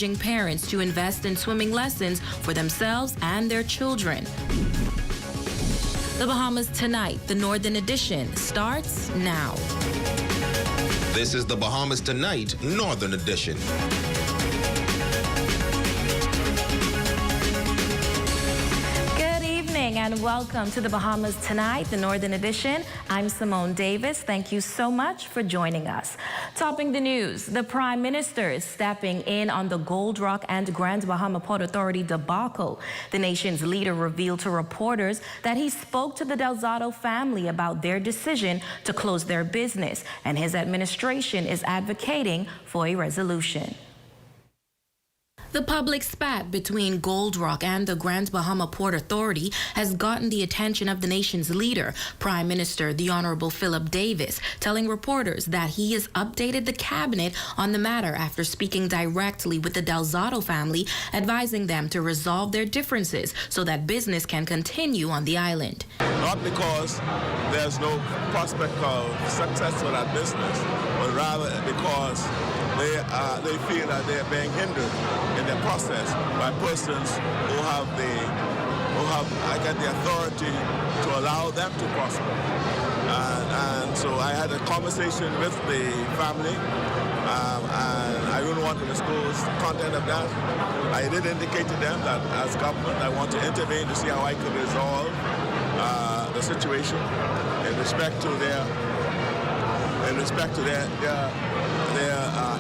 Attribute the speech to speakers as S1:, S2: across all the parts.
S1: encouraging parents to invest in swimming lessons for themselves and their children. The Bahamas Tonight, the Northern Edition, starts now.
S2: This is the Bahamas Tonight, Northern Edition.
S1: And welcome to the Bahamas Tonight, the Northern Edition. I'm Simone Davis. Thank you so much for joining us. Topping the news, the Prime Minister is stepping in on the Gold Rock and Grand Bahama Port Authority debacle. The nation's leader revealed to reporters that he spoke to the Delzato family about their decision to close their business, and his administration is advocating for a resolution. The public spat between Gold Rock and the Grand Bahama Port Authority has gotten the attention of the nation's leader, Prime Minister the Honorable Philip Davis, telling reporters that he has updated the cabinet on the matter after speaking directly with the Delzato family, advising them to resolve their differences so that business can continue on the island.
S3: Not because there's no prospect of success for that business, but rather because they feel that they are being hindered in their process by persons who have the authority to allow them to prosper. And so I had a conversation with the family, and I don't want to disclose the content of that. I did indicate to them that as government I want to intervene to see how I could resolve the situation in respect to their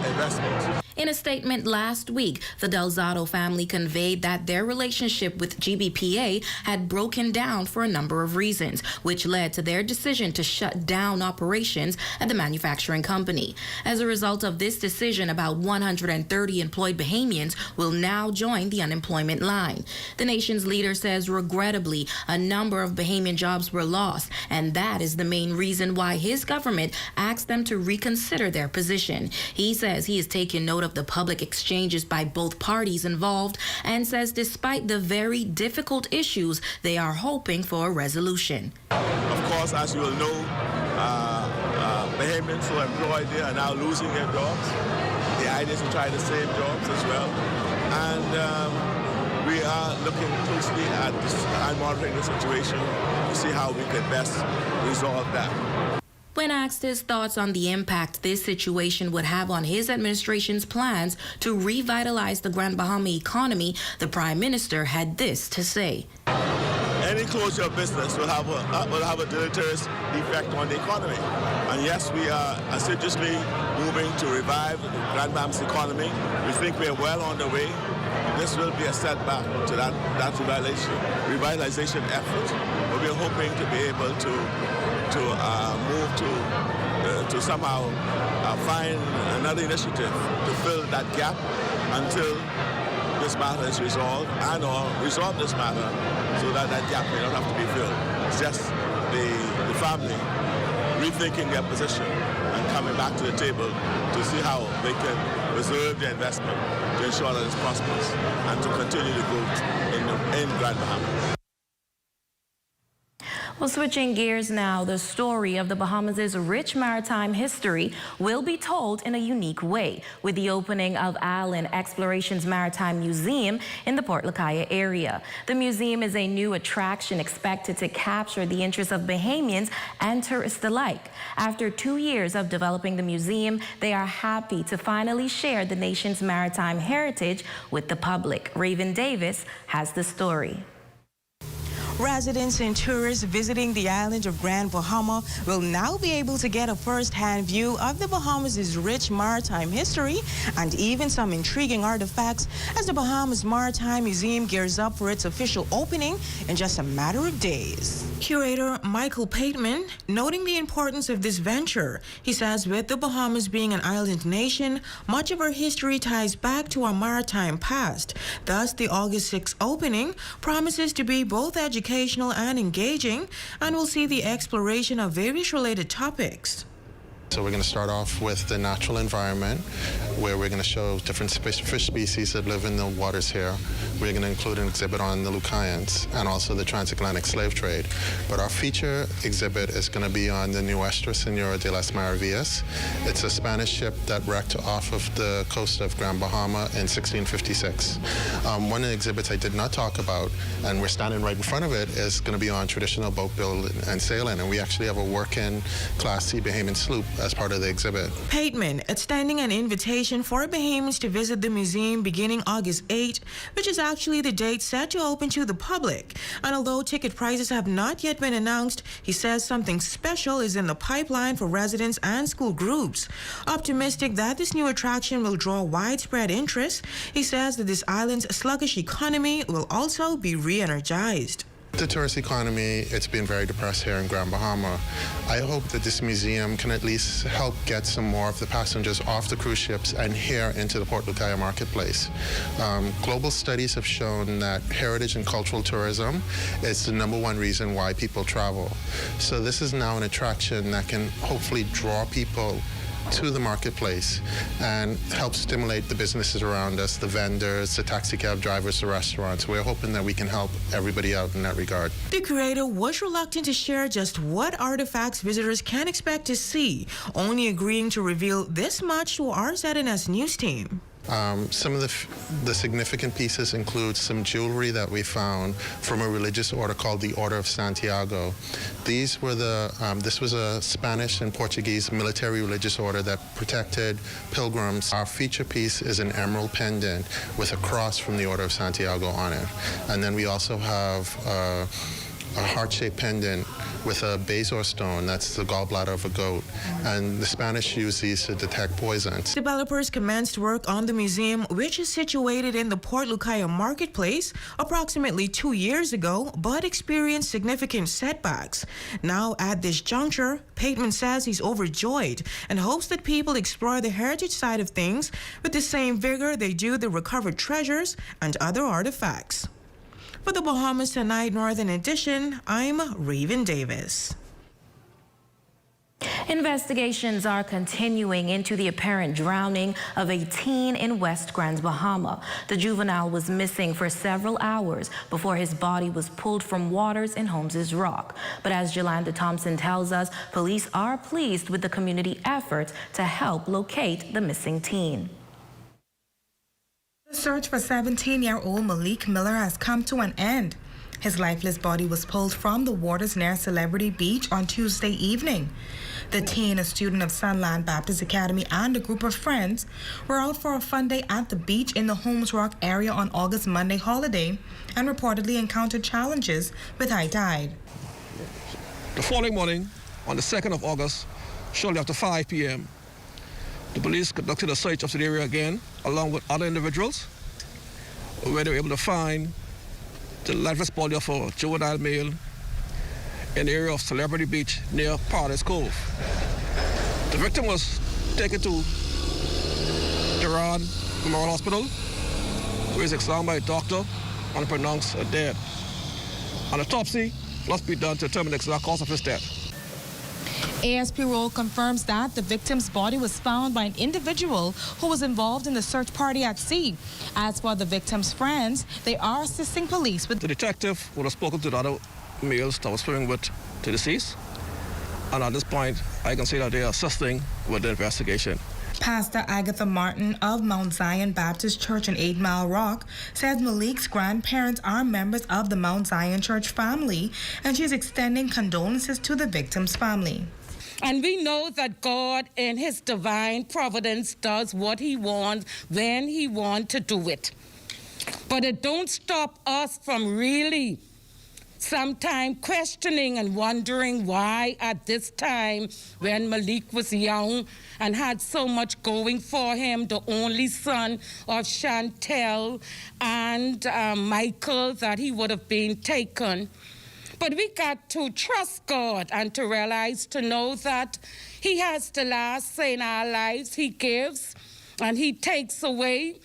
S3: investment.
S1: In a statement last week, the Delzato family conveyed that their relationship with GBPA had broken down for a number of reasons, which led to their decision to shut down operations at the manufacturing company. As a result of this decision, about 130 employed Bahamians will now join the unemployment line. The nation's leader says, regrettably, a number of Bahamian jobs were lost, and that is the main reason why his government asked them to reconsider their position. He says he has taken note of the public exchanges by both parties involved and says despite the very difficult issues, they are hoping for a resolution.
S3: Of course, as you will know, Bahamians who are employed there are now losing their jobs. The idea is to try to save jobs as well. And we are looking closely at this and monitoring the situation to see how we can best resolve that.
S1: When asked his thoughts on the impact this situation would have on his administration's plans to revitalize the Grand Bahama economy, the Prime Minister had this to say.
S3: Any closure of business will have a deleterious effect on the economy. And yes, we are assiduously moving to revive the Grand Bahama's economy. We think we are well on the way. This will be a setback to that revitalization effort. But we are hoping to be able to move to somehow find another initiative to fill that gap until this matter is resolved, and or resolve this matter so that that gap may not have to be filled. It's just the family rethinking their position and coming back to the table to see how they can preserve their investment to ensure that it's prosperous and to continue the growth in Grand Bahama.
S1: Well, switching gears now, the story of the Bahamas' rich maritime history will be told in a unique way with the opening of Island Exploration's Maritime Museum in the Port Lacaya area. The museum is a new attraction expected to capture the interest of Bahamians and tourists alike. After 2 years of developing the museum, they are happy to finally share the nation's maritime heritage with the public. Raven Davis has the story.
S4: Residents and tourists visiting the island of Grand Bahama will now be able to get a first-hand view of the Bahamas' rich maritime history and even some intriguing artifacts as the Bahamas Maritime Museum gears up for its official opening in just a matter of days. Curator Michael Pateman noting the importance of this venture. He says with the Bahamas being an island nation, much of our history ties back to our maritime past. Thus, the August 6th opening promises to be both educational and engaging, and will see the exploration of various related topics.
S5: So we're going to start off with the natural environment, where we're going to show different fish species that live in the waters here. We're going to include an exhibit on the Lucayans and also the transatlantic slave trade. But our feature exhibit is going to be on the Nuestra Senora de las Maravillas. It's a Spanish ship that wrecked off of the coast of Grand Bahama in 1656. One of the exhibits I did not talk about, and we're standing right in front of it, is going to be on traditional boat building and sailing. And we actually have a working Class C Bahamian sloop as part of the exhibit.
S4: Pateman extending an invitation for Bahamians to visit the museum beginning August 8, which is actually the date set to open to the public. And although ticket prices have not yet been announced, he says something special is in the pipeline for residents and school groups. Optimistic that this new attraction will draw widespread interest, he says that this island's sluggish economy will also be re-energized.
S5: The tourist economy, it's been very depressed here in Grand Bahama. I hope that this museum can at least help get some more of the passengers off the cruise ships and here into the Port Lucaya marketplace. Global studies have shown that heritage and cultural tourism is the #1 reason why people travel. So this is now an attraction that can hopefully draw people to the marketplace and help stimulate the businesses around us, the vendors, the taxi cab drivers, the restaurants. We're hoping that we can help everybody out in that regard.
S4: The curator was reluctant to share just what artifacts visitors can expect to see, only agreeing to reveal this much to our ZNS News team.
S5: Some of the significant pieces include some jewelry that we found from a religious order called the Order of Santiago. This was a Spanish and Portuguese military religious order that protected pilgrims. Our feature piece is an emerald pendant with a cross from the Order of Santiago on it. And then we also have a heart-shaped pendant with a bezoar stone, that's the gallbladder of a goat, and the Spanish use these to detect poisons.
S4: Developers commenced work on the museum, which is situated in the Port Lucaya marketplace, approximately 2 years ago, but experienced significant setbacks. Now, at this juncture, Pateman says he's overjoyed and hopes that people explore the heritage side of things with the same vigor they do the recovered treasures and other artifacts. For the Bahamas Tonight Northern Edition, I'm Raven Davis.
S1: Investigations are continuing into the apparent drowning of a teen in West Grand Bahama. The juvenile was missing for several hours before his body was pulled from waters in Holmes's Rock. But as Jolanda Thompson tells us, police are pleased with the community efforts to help locate the missing teen.
S6: The search for 17-year-old Malik Miller has come to an end. His lifeless body was pulled from the waters near Celebrity Beach on Tuesday evening. The teen, a student of Sunland Baptist Academy, and a group of friends were out for a fun day at the beach in the Holmes Rock area on August Monday holiday and reportedly encountered challenges with high tide.
S7: The following morning, on the 2nd of August, shortly after 5 p.m., the police conducted a search of the area again, along with other individuals, where they were able to find the lifeless body of a juvenile male in the area of Celebrity Beach near Paradise Cove. The victim was taken to Tehran Memorial Hospital, where he was examined by a doctor and pronounced dead. An autopsy must be done to determine the exact cause of his death.
S6: ASP Roll confirms that the victim's body was found by an individual who was involved in the search party at sea. As for the victim's friends, they are assisting police with...
S7: The detective would have spoken to the other males that was swimming with the deceased, and at this point, I can say that they are assisting with the investigation.
S6: Pastor Agatha Martin of Mount Zion Baptist Church in 8 Mile Rock says Malik's grandparents are members of the Mount Zion Church family, and she is extending condolences to the victim's family.
S8: And we know that God, in his divine providence, does what he wants when he wants to do it. But it don't stop us from really sometimes questioning and wondering why at this time, when Malik was young and had so much going for him, the only son of Chantel and Michael, that he would have been taken. But we got to trust God and to realize, to know that he has the last say in our lives. He gives and he takes away.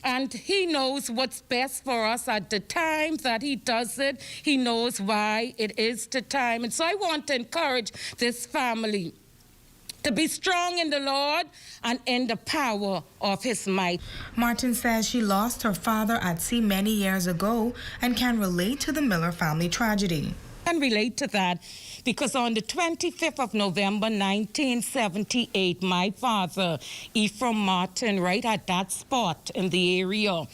S8: And he knows what's best for us at the time that he does it. He knows why it is the time. And so I want to encourage this family to be strong in the Lord and in the power of his might.
S6: Martin says she lost her father at sea many years ago and can relate to the Miller family tragedy.
S8: I can relate to that because on the 25th of November 1978, my father, Ephraim Martin, right at that spot in the area,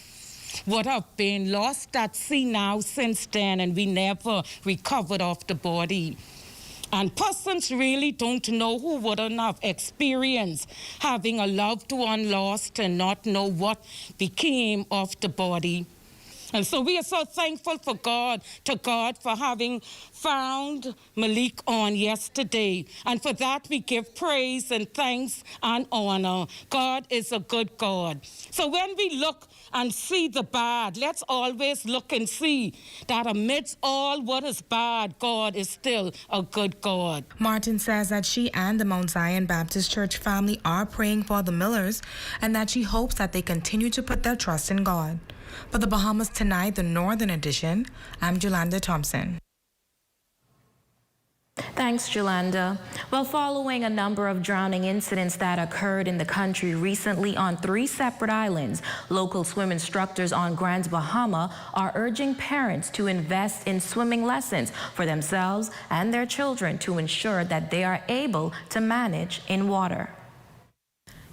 S8: would have been lost at sea now since then, and we never recovered of the body. And persons really don't know who wouldn't have experienced having a loved one lost and not know what became of the body. And so we are so thankful to God for having found Malik on yesterday. And for that we give praise and thanks and honor. God is a good God. So when we look and see the bad, let's always look and see that amidst all what is bad, God is still a good God.
S6: Martin says that she and the Mount Zion Baptist Church family are praying for the Millers and that she hopes that they continue to put their trust in God. For the Bahamas Tonight, the Northern Edition, I'm Jolanda Thompson.
S1: Thanks, Jolanda. Well, following a number of drowning incidents that occurred in the country recently on 3 separate islands, local swim instructors on Grand Bahama are urging parents to invest in swimming lessons for themselves and their children to ensure that they are able to manage in water.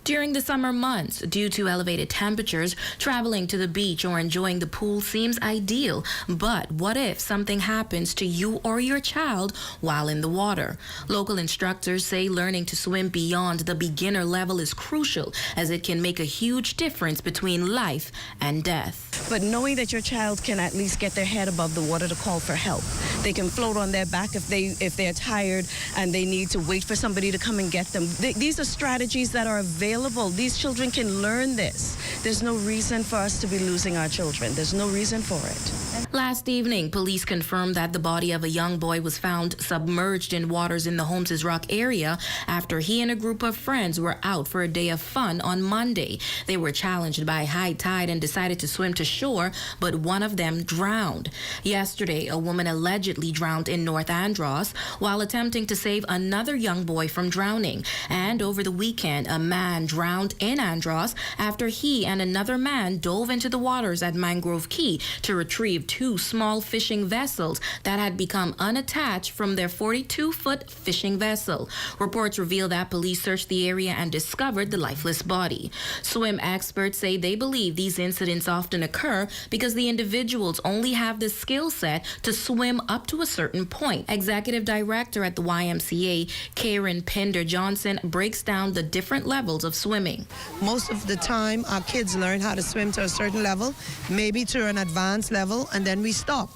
S1: During the summer months, due to elevated temperatures, traveling to the beach or enjoying the pool seems ideal. But what if something happens to you or your child while in the water? Local instructors say learning to swim beyond the beginner level is crucial, as it can make a huge difference between life and death.
S9: But knowing that your child can at least get their head above the water to call for help. They can float on their back if they're tired and they need to wait for somebody to come and get them. These are strategies that are available. These children can learn this. There's no reason for us to be losing our children. There's no reason for it.
S1: Last evening, police confirmed that the body of a young boy was found submerged in waters in the Holmes' Rock area after he and a group of friends were out for a day of fun on Monday. They were challenged by high tide and decided to swim to shore, but one of them drowned. Yesterday, a woman allegedly drowned in North Andros while attempting to save another young boy from drowning. And over the weekend, a man drowned in Andros after he and another man dove into the waters at Mangrove Key to retrieve 2 small fishing vessels that had become unattached from their 42-foot fishing vessel. Reports reveal that police searched the area and discovered the lifeless body. Swim experts say they believe these incidents often occur because the individuals only have the skill set to swim up to a certain point. Executive Director at the YMCA, Karen Pinder Johnson, breaks down the different levels of swimming.
S10: Most of the time, our kids learn how to swim to a certain level, maybe to an advanced level, and then we stop.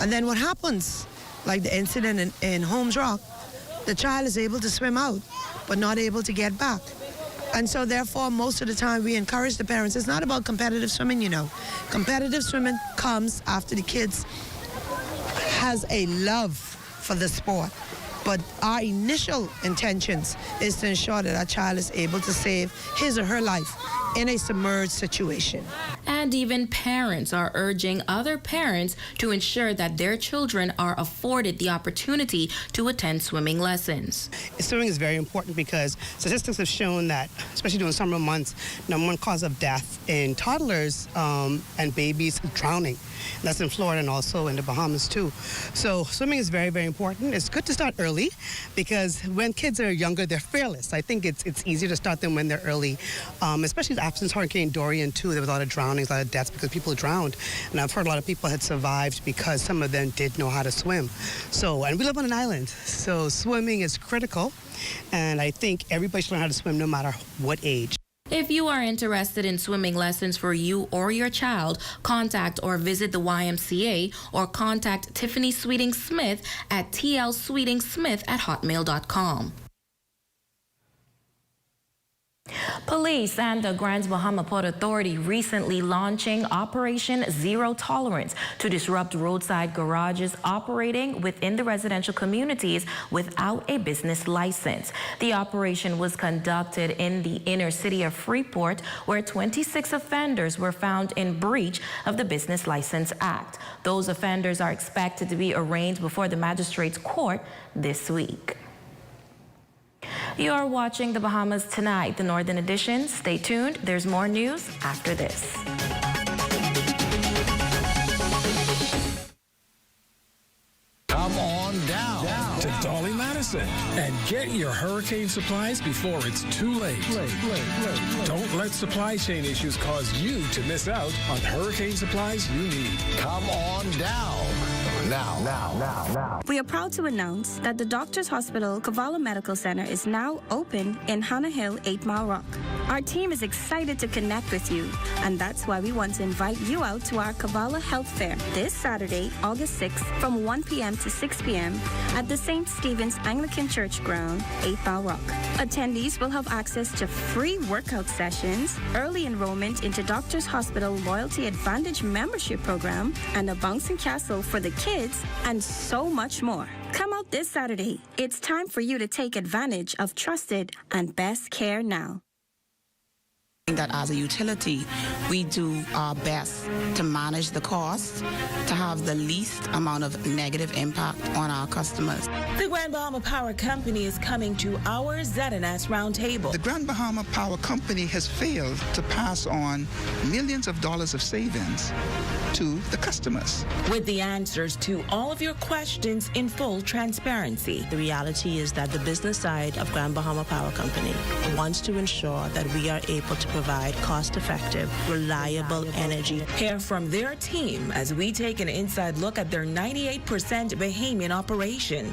S10: And then what happens, like the incident in Holmes Rock, the child is able to swim out, but not able to get back. And so therefore, most of the time we encourage the parents. It's not about competitive swimming, you know. Competitive swimming comes after the kids has a love for the sport. But our initial intentions is to ensure that our child is able to save his or her life in a submerged situation.
S1: And even parents are urging other parents to ensure that their children are afforded the opportunity to attend swimming lessons.
S11: Swimming is very important because statistics have shown that, especially during summer months, #1 cause of death in toddlers and babies is drowning. That's in Florida and also in the Bahamas too. So swimming is very, very important. It's good to start early because when kids are younger, they're fearless. I think it's easier to start them when they're early, especially after Hurricane Dorian too. There was a lot of drownings, a lot of deaths because people drowned. And I've heard a lot of people had survived because some of them did know how to swim. So, and we live on an island, so swimming is critical. And I think everybody should learn how to swim no matter what age.
S1: If you are interested in swimming lessons for you or your child, contact or visit the YMCA or contact Tiffany Sweeting Smith at tlsweetingsmith@hotmail.com. Police and the Grand Bahama Port Authority recently launching Operation Zero Tolerance to disrupt roadside garages operating within the residential communities without a business license. The operation was conducted in the inner city of Freeport, where 26 offenders were found in breach of the Business License Act. Those offenders are expected to be arraigned before the magistrate's court this week. You're watching the Bahamas Tonight, the Northern Edition. Stay tuned. There's more news after this.
S12: Come on down to Dolly Madison and get your hurricane supplies before it's too late. Don't let supply chain issues cause you to miss out on hurricane supplies you need. Come on down. Now.
S13: We are proud to announce that the Doctors Hospital Cavallo Medical Center is now open in Hannah Hill, 8 Mile Rock. Our team is excited to connect with you, and that's why we want to invite you out to our Cavallo Health Fair this Saturday, August 6th from 1 p.m. to 6 p.m. at the St. Stephen's Anglican Church Ground, 8 Mile Rock. Attendees will have access to free workout sessions, early enrollment into Doctors Hospital Loyalty Advantage membership program, and a bouncing castle for the kids, and so much more. Come out this Saturday. It's time for you to take advantage of trusted and best care now.
S14: That as a utility, we do our best to manage the cost, to have the least amount of negative impact on our customers.
S4: The Grand Bahama Power Company is coming to our ZNS Roundtable.
S15: The Grand Bahama Power Company has failed to pass on millions of dollars of savings to the customers.
S4: With the answers to all of your questions in full transparency.
S16: The reality is that the business side of Grand Bahama Power Company wants to ensure that we are able to provide cost-effective, reliable energy.
S4: Hear from their team as we take an inside look at their 98% Bahamian operation.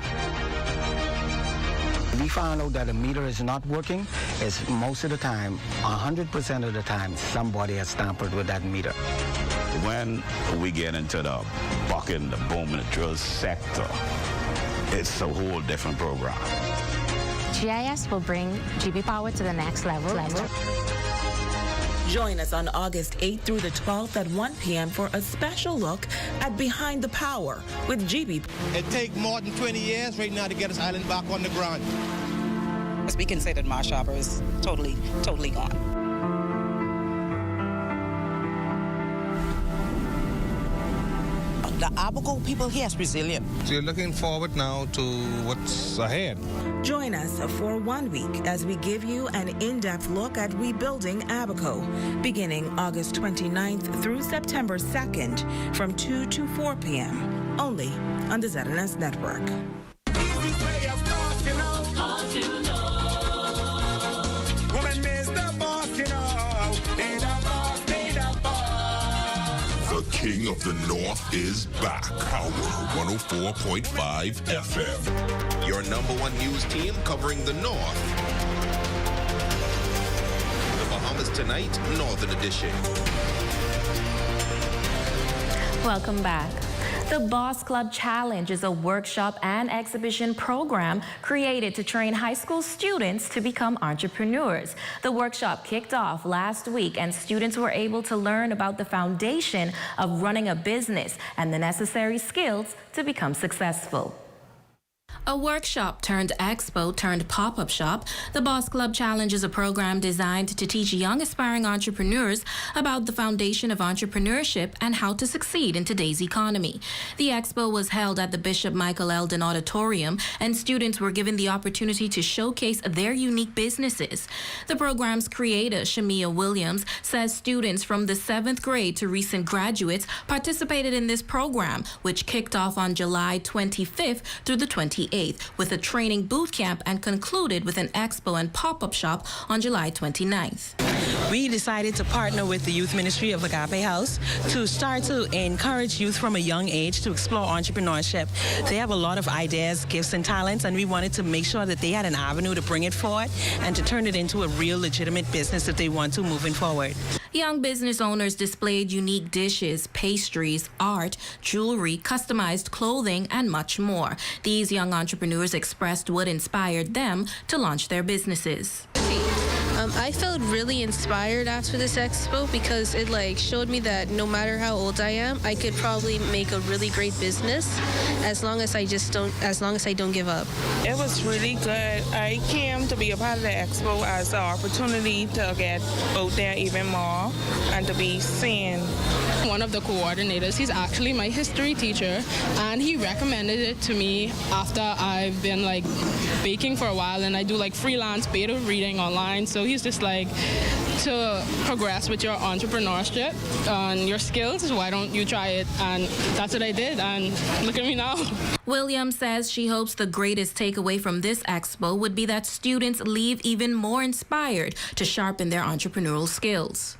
S17: We found out that a meter is not working. It's most of the time, 100% of the time, somebody has tampered with that meter.
S18: When we get into the bucking, the boom, and the drill sector, it's a whole different program.
S19: GIS will bring GB Power to the next level.
S4: Join us on August 8th through the 12th at 1 p.m. for a special look at Behind the Power with GB.
S20: It takes more than 20 years right now to get this island back on the ground.
S21: We considered my shoppers totally gone.
S22: The Abaco people here is resilient.
S23: So you're looking forward now to what's ahead.
S4: Join us for 1 week as we give you an in-depth look at rebuilding Abaco, beginning August 29th through September 2nd from 2 to 4 p.m. only on the ZNS Network.
S2: The King of the North is back. Power 104.5 FM. Your #1 news team covering the North. The Bahamas Tonight, Northern Edition.
S1: Welcome back. The Boss Club Challenge is a workshop and exhibition program created to train high school students to become entrepreneurs. The workshop kicked off last week, and students were able to learn about the foundation of running a business and the necessary skills to become successful. A workshop turned expo turned pop-up shop, the Boss Club Challenge is a program designed to teach young aspiring entrepreneurs about the foundation of entrepreneurship and how to succeed in today's economy. The expo was held at the Bishop Michael Eldon Auditorium, and students were given the opportunity to showcase their unique businesses. The program's creator, Shamia Williams, says students from the 7th grade to recent graduates participated in this program, which kicked off on July 25th through the 28th. With a training boot camp and concluded with an expo and pop-up shop on July 29th.
S24: We decided to partner with the Youth Ministry of Agape House to start to encourage youth from a young age to explore entrepreneurship. They have a lot of ideas, gifts, and talents, and we wanted to make sure that they had an avenue to bring it forward and to turn it into a real legitimate business if they want to moving forward.
S1: Young business owners displayed unique dishes, pastries, art, jewelry, customized clothing, and much more. These young entrepreneurs expressed what inspired them to launch their businesses.
S25: I felt really inspired after this expo because it showed me that no matter how old I am, I could probably make a really great business as long as I don't give up.
S26: It was really good. I came to be a part of the expo as an opportunity to get out there even more and to be seen One of the coordinators, he's actually my history teacher, and he recommended it to me after I've been like baking for a while, and I do like freelance beta reading online. So he's just like, to progress with your entrepreneurship and your skills, why don't you try it? And that's what I did, and look at me now.
S1: Williams says she hopes the greatest takeaway from this expo would be that students leave even more inspired to sharpen their entrepreneurial skills.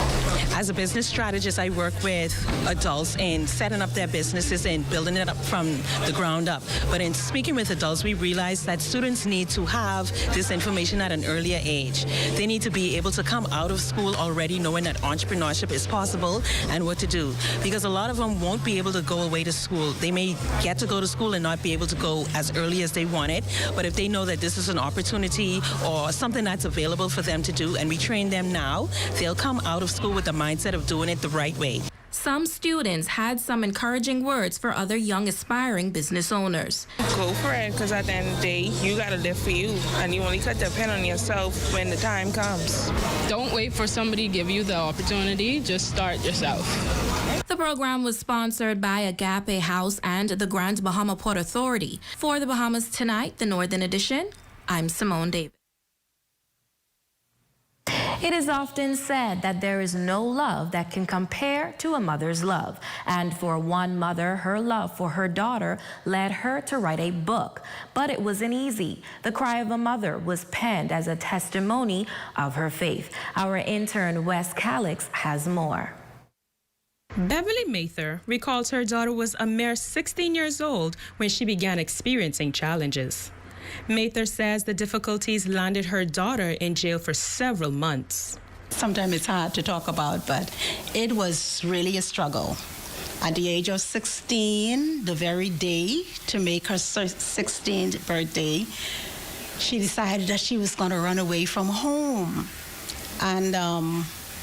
S24: As a business strategist, I work with adults in setting up their businesses and building it up from the ground up. But in speaking with adults, we realize that students need to have this information at an earlier age. They need to be able to come out of school already knowing that entrepreneurship is possible and what to do. Because a lot of them won't be able to go away to school. They may get to go to school and not be able to go as early as they wanted. But if they know that this is an opportunity or something that's available for them to do, and we train them now, they'll come out of school with the mindset of doing it the right way.
S1: Some students had some encouraging words for other young aspiring business owners.
S26: Go for it, because at the end of the day, you got to live for you, and you only got to depend on yourself when the time comes. Don't wait for somebody to give you the opportunity, just start yourself.
S1: The program was sponsored by Agape House and the Grand Bahama Port Authority. For the Bahamas Tonight, the Northern Edition, I'm Simone Davis. It is often said that there is no love that can compare to a mother's love. And for one mother, her love for her daughter led her to write a book. But it wasn't easy. The Cry of a Mother was penned as a testimony of her faith. Our intern, Wes Calix, has more.
S3: Beverly Mather recalls her daughter was a mere 16 years old when she began experiencing challenges. Mather says the difficulties landed her daughter in jail for several months.
S22: Sometimes it's hard to talk about, but it was really a struggle. At the age of 16, the very day to make her 16th birthday, she decided that she was going to run away from home. And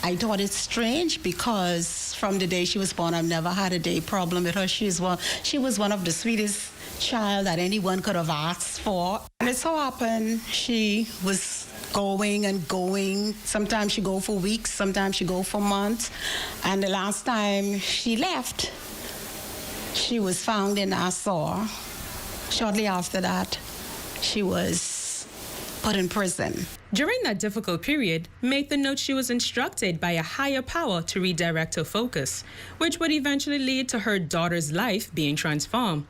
S22: I thought it strange because from the day she was born, I've never had a day problem with her. She was one of the sweetest child that anyone could have asked for. And it so happened she was going and going. Sometimes she go for weeks, sometimes she go for months. And the last time she left, she was found in Nassau. Shortly after that, she was put in prison.
S3: During that difficult period, Mather notes she was instructed by a higher power to redirect her focus, which would eventually lead to her daughter's life being transformed.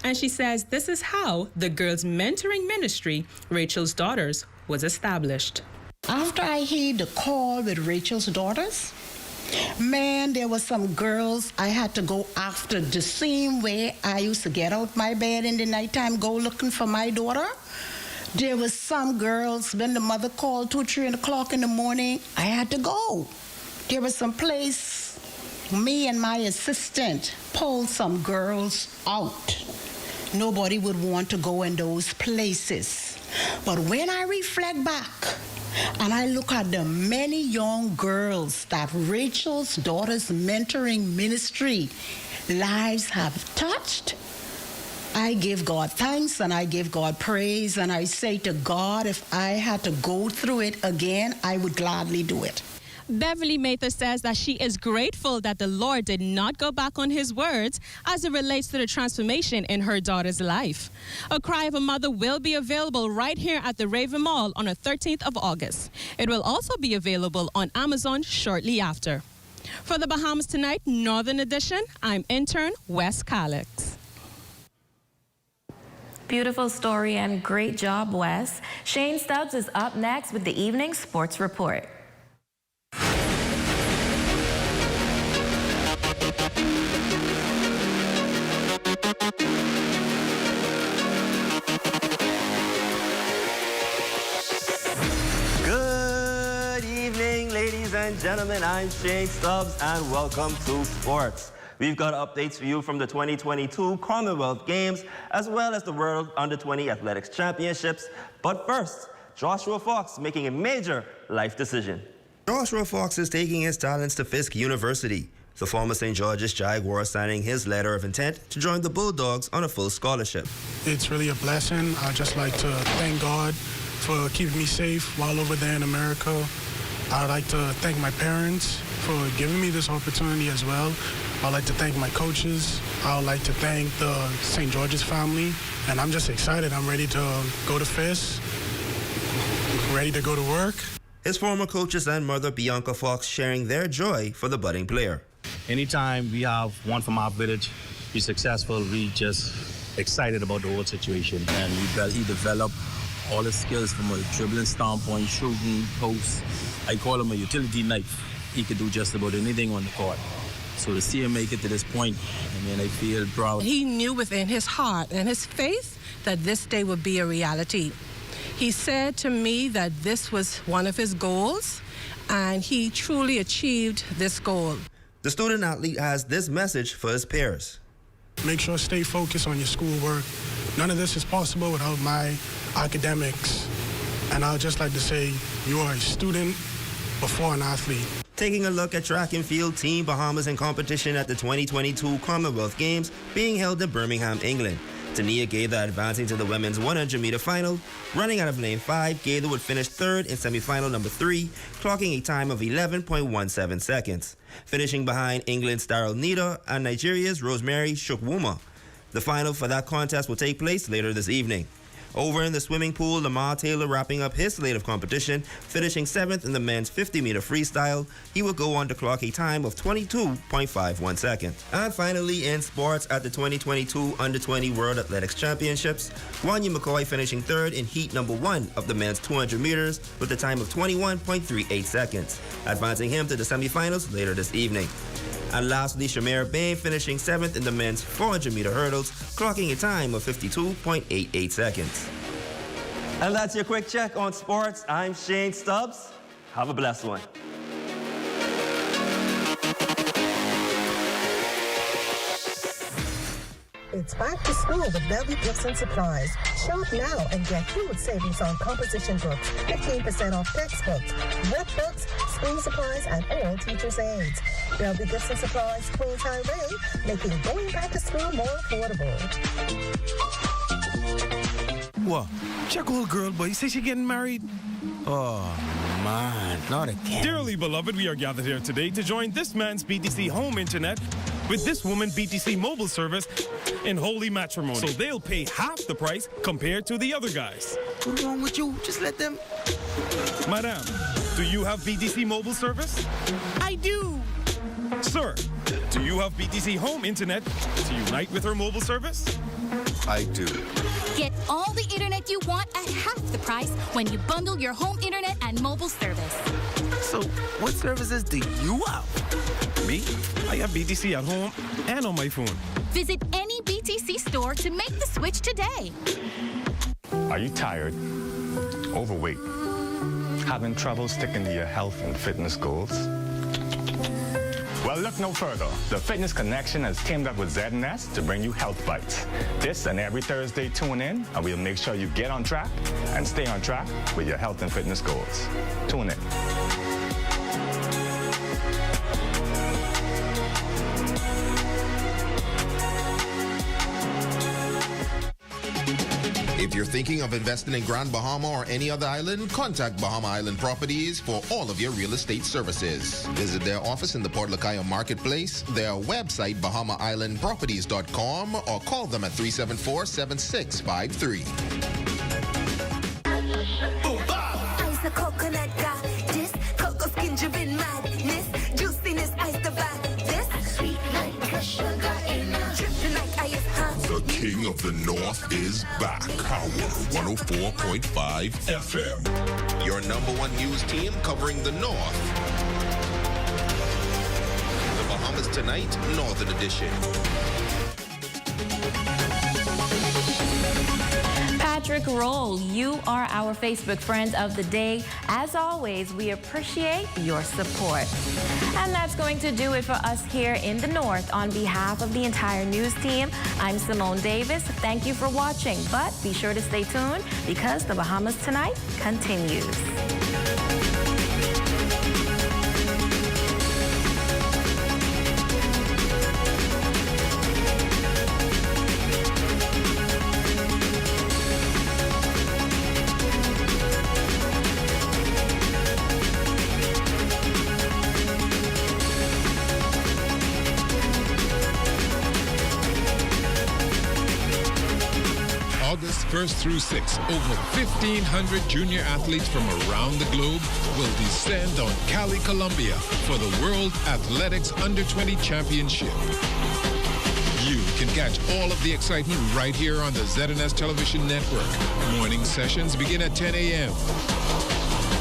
S3: And she says this is how the girls' mentoring ministry, Rachel's Daughters, was established.
S22: After I heard the call with Rachel's Daughters, man, there were some girls I had to go after the same way I used to get out my bed in the nighttime, go looking for my daughter. There was some girls, when the mother called 2, 3 o'clock in the morning, I had to go. There was some place, me and my assistant pulled some girls out. Nobody would want to go in those places. But when I reflect back and I look at the many young girls that Rachel's Daughters mentoring ministry lives have touched, I give God thanks and I give God praise, and I say to God, if I had to go through it again, I would gladly do it.
S3: Beverly Mather says that she is grateful that the Lord did not go back on his words as it relates to the transformation in her daughter's life. A Cry of a Mother will be available right here at the Raven Mall on the 13th of August. It will also be available on Amazon shortly after. For the Bahamas Tonight Northern Edition, I'm intern Wes Calix.
S1: Beautiful story and great job, Wes. Shane Stubbs is up next with the Evening Sports Report.
S5: Good evening, ladies and gentlemen. I'm Shane Stubbs, and welcome to Sports. We've got updates for you from the 2022 Commonwealth Games, as well as the World Under-20 Athletics Championships. But first, Joshua Fox making a major life decision.
S6: Joshua Fox is taking his talents to Fisk University. The former St. George's Jaguar signing his letter of intent to join the Bulldogs on a full scholarship.
S7: It's really a blessing. I'd just like to thank God for keeping me safe while over there in America. I'd like to thank my parents for giving me this opportunity as well. I'd like to thank my coaches. I'd like to thank the St. George's family. And I'm just excited. I'm ready to go to FIS, ready to go to work.
S6: His former coaches and mother, Bianca Fox, sharing their joy for the budding player.
S8: Anytime we have one from our village be successful, we just excited about the whole situation. And he developed all his skills from a dribbling standpoint, shooting, post. I call him a utility knife. He could do just about anything on the court. So to see him make it to this point, I feel proud.
S9: He knew within his heart and his faith that this day would be a reality. He said to me that this was one of his goals, and he truly achieved this goal.
S6: The student athlete has this message for his peers.
S7: Make sure to stay focused on your schoolwork. None of this is possible without my academics. And I'd just like to say, you are a student before an athlete.
S6: Taking a look at track and field, Team Bahamas in competition at the 2022 Commonwealth Games being held in Birmingham, England. Tania Gaither advancing to the women's 100-meter final. Running out of lane 5, Gaither would finish third in semifinal number 3, clocking a time of 11.17 seconds. Finishing behind England's Daryl Nida and Nigeria's Rosemary Chukwuma. The final for that contest will take place later this evening. Over in the swimming pool, Lamar Taylor wrapping up his slate of competition, finishing 7th in the men's 50-meter freestyle. He will go on to clock a time of 22.51 seconds. And finally, in sports, at the 2022 Under-20 World Athletics Championships, Wanya McCoy finishing 3rd in heat number 1 of the men's 200 meters with a time of 21.38 seconds, advancing him to the semifinals later this evening. And lastly, Shamir Bain finishing 7th in the men's 400-meter hurdles, clocking a time of 52.88 seconds.
S5: And that's your quick check on sports. I'm Shane Stubbs. Have a blessed one.
S10: It's back to school with Bellevue Gifts and Supplies. Shop now and get huge savings on composition books, 15% off textbooks, workbooks, school supplies, and all teachers' aids. Bellevue Gifts and Supplies, Queens Highway, making going back to school more affordable.
S11: What? Check old girl, boy. You say she getting married? Oh, man, not again.
S12: Dearly beloved, we are gathered here today to join this man's BTC home internet with this woman BTC mobile service in holy matrimony. So they'll pay half the price compared to the other guys.
S11: What's wrong with you? Just let them.
S12: Madam, do you have BTC mobile service?
S9: I do.
S12: Sir, do you have BTC home internet to unite with her mobile service?
S11: I do.
S13: Get all the internet you want at half the price when you bundle your home internet and mobile service.
S11: So, what services do you have?
S12: Me? I have BTC at home and on my phone.
S13: Visit any BTC store to make the switch today.
S27: Are you tired, overweight, having trouble sticking to your health and fitness goals? Well, look no further. The Fitness Connection has teamed up with ZNS to bring you Health Bites. This and every Thursday, tune in, and we'll make sure you get on track and stay on track with your health and fitness goals. Tune in.
S2: If you're thinking of investing in Grand Bahama or any other island, contact Bahama Island Properties for all of your real estate services. Visit their office in the Port Lakaya Marketplace, their website bahamaislandproperties.com, or call them at 374-7653.
S28: Ice the coconut got this, cocoa skin driven madness, juiciness ice the back this, sweet like a sugar in a dripping like ice hot.
S2: The King of the North is back. Power 104.5 FM. Your number one news team covering the North. The Bahamas Tonight, Northern Edition.
S1: Patrick Roll, you are our Facebook friend of the day. As always, we appreciate your support. And that's going to do it for us here in the North. On behalf of the entire news team, I'm Simone Davis. Thank you for watching, but be sure to stay tuned because the Bahamas Tonight continues.
S14: 1st through 6th, over 1,500 junior athletes from around the globe will descend on Cali, Colombia for the World Athletics Under-20 Championship. You can catch all of the excitement right here on the ZNS Television Network. Morning sessions begin at 10 a.m.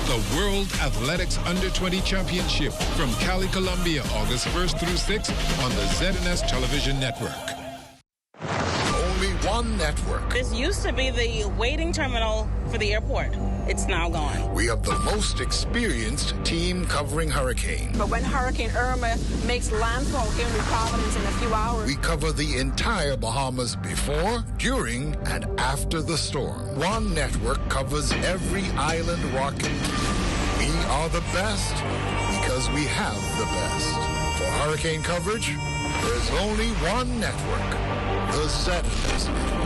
S14: The World Athletics Under-20 Championship from Cali, Colombia, August 1st through 6th on the ZNS Television Network.
S15: Only one network.
S16: This used to be the waiting terminal for the airport. It's now gone.
S15: We have the most experienced team covering hurricane.
S16: But when Hurricane Irma makes landfall here in New Providence in a few hours,
S15: We cover the entire Bahamas before, during, and after the storm. One network covers every island, rock, and key. We are the best because we have the best. For hurricane coverage, there's only one network, the ZNS Network.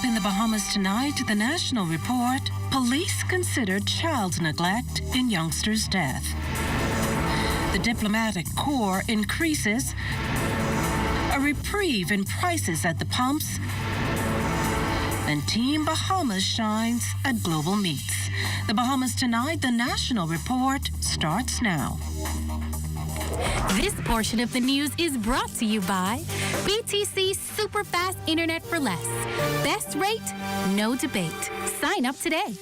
S17: In the Bahamas tonight, the National Report, police considered child neglect in youngster's death. The diplomatic corps increases, a reprieve in prices at the pumps, and Team Bahamas shines at global meets. The Bahamas tonight, the National Report starts now.
S13: This portion of the news is brought to you by BTC Super Fast Internet for Less. Best rate, no debate. Sign up today.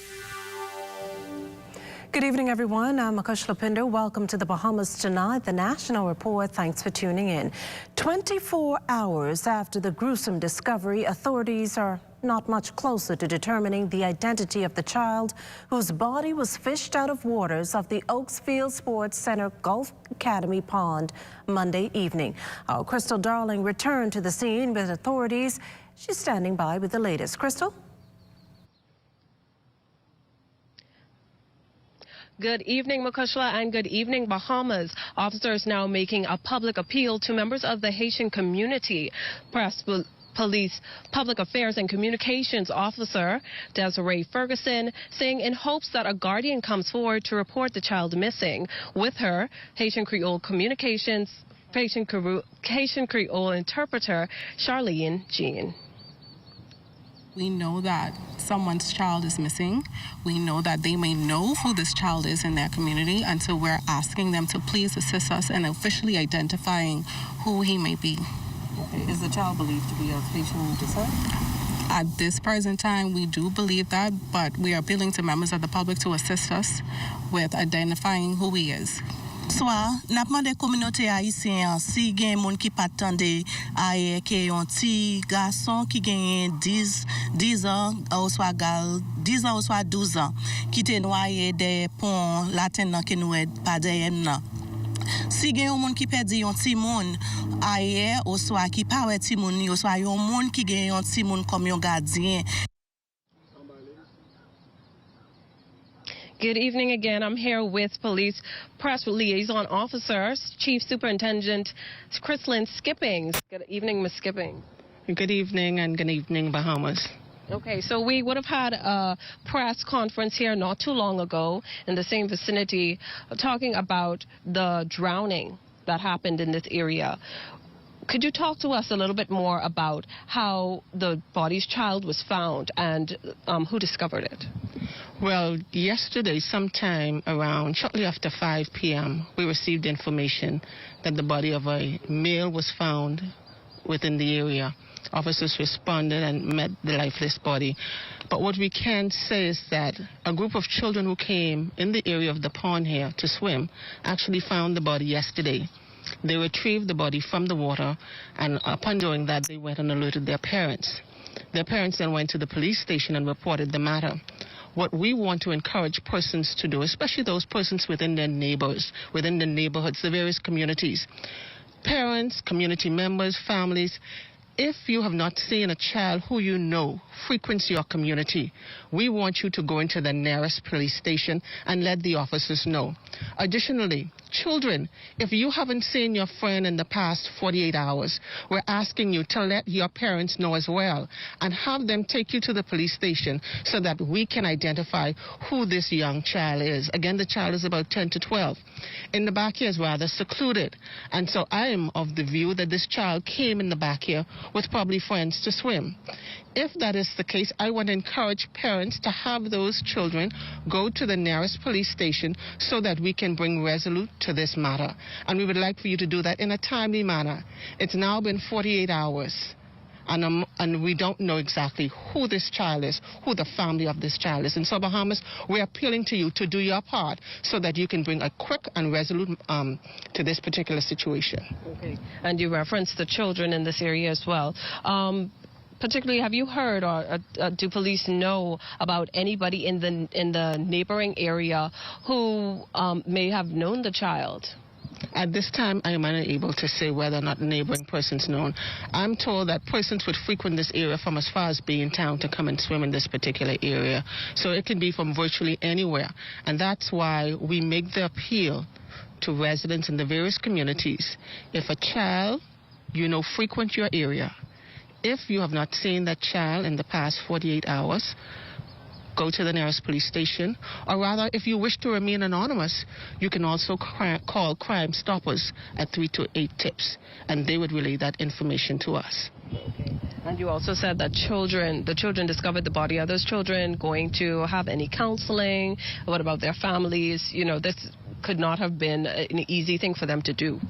S18: Good evening, everyone. I'm Akush Lapinder. Welcome to the Bahamas Tonight, the National Report. Thanks for tuning in. 24 hours after the gruesome discovery, authorities are not much closer to determining the identity of the child whose body was fished out of waters of the Oaksfield Sports Center Gulf Academy Pond Monday evening. Our Crystal Darling returned to the scene with authorities. She's standing by with the latest. Crystal?
S19: Good evening, Makushla, and good evening, Bahamas. Officers now making a public appeal to members of the Haitian community. Police Public Affairs and Communications Officer Desiree Ferguson saying in hopes that a guardian comes forward to report the child missing. With her, Haitian Creole interpreter Charlene Jean.
S20: We know that someone's child is missing. We know that they may know who this child is in their community, and so we're asking them to please assist us in officially identifying who he may be.
S19: Okay. Is the child believed to be of Haitian descent?
S20: At this present time, we do believe that, but we are appealing to members of the public to assist us with identifying who he is.
S21: Soir, n'a demandé communauté haïtienne si gen moun ki patande aye ke yon ti garçon ki gen 10 ans ou soit 10 ans ou soit 12 ans qui te noyé de pont latin nan ke nou pa deyem nan. Si gen yon moun ki pedi yon ti moun aye ou soit ki pa we ti moun ni ou soit yon moun ki gen yon ti moun kom yon gardien.
S19: Good evening again. I'm here with Police Press Liaison Officer, Chief Superintendent Chrislyn Skippings. Good evening, Ms. Skippings.
S20: Good evening, and good evening, Bahamas.
S19: Okay, so we would have had a press conference here not too long ago in the same vicinity talking about the drowning that happened in this area. Could you talk to us a little bit more about how the body's child was found and who discovered it?
S20: Well, yesterday, sometime around shortly after 5 p.m., we received information that the body of a male was found within the area. Officers responded and met the lifeless body. But what we can say is that a group of children who came in the area of the pond here to swim actually found the body yesterday. They retrieved the body from the water, and upon doing that, they went and alerted their parents. Their parents then went to the police station and reported the matter. What we want to encourage persons to do, especially those persons within their neighbors, within the neighborhoods, the various communities, parents, community members, families, If you have not seen a child who you know frequents your community, we want you to go into the nearest police station and let the officers know. Additionally, children, if you haven't seen your friend in the past 48 hours, we're asking you to let your parents know as well and have them take you to the police station so that we can identify who this young child is. Again, the child is about 10 to 12. In the back here is rather secluded, and so I am of the view that this child came in the back here with probably friends to swim. If that is the case, I want to encourage parents to have those children go to the nearest police station so that we can bring resolute to this matter. And we would like for you to do that in a timely manner. It's now been 48 hours. And we don't know exactly who this child is, who the family of this child is. And so, Bahamas, we're appealing to you to do your part so that you can bring a quick and resolute to this particular situation.
S19: Okay. And you referenced the children in this area as well. Particularly, have you heard or do police know about anybody in the neighboring area who may have known the child?
S20: At this time, I am unable to say whether or not neighboring persons known. I'm told that persons would frequent this area from as far as Town to come and swim in this particular area. So it can be from virtually anywhere. And that's why we make the appeal to residents in the various communities. If a child, frequent your area, if you have not seen that child in the past 48 hours, go to the nearest police station, or rather, if you wish to remain anonymous, you can also call Crime Stoppers at 328 TIPS, and they would relay that information to us.
S19: Okay. And you also said that the children discovered the body. Are those children going to have any counseling? What about their families? This could not have been an easy thing for them to do.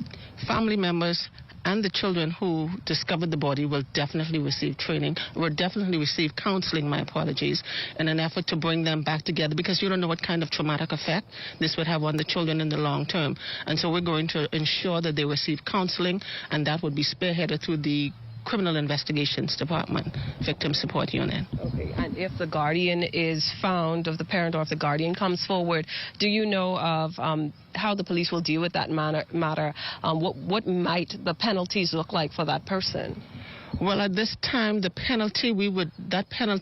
S20: Family members and the children who discovered the body will definitely receive training, will definitely receive counseling, my apologies, in an effort to bring them back together, because you don't know what kind of traumatic effect this would have on the children in the long term. And so we're going to ensure that they receive counseling, and that would be spearheaded through the Criminal Investigations Department, Victim Support Unit. Okay,
S19: and if the guardian is found, of the parent or if the guardian comes forward, do you know of how the police will deal with that matter? What might the penalties look like for that person?
S20: Well, at this time, that penalty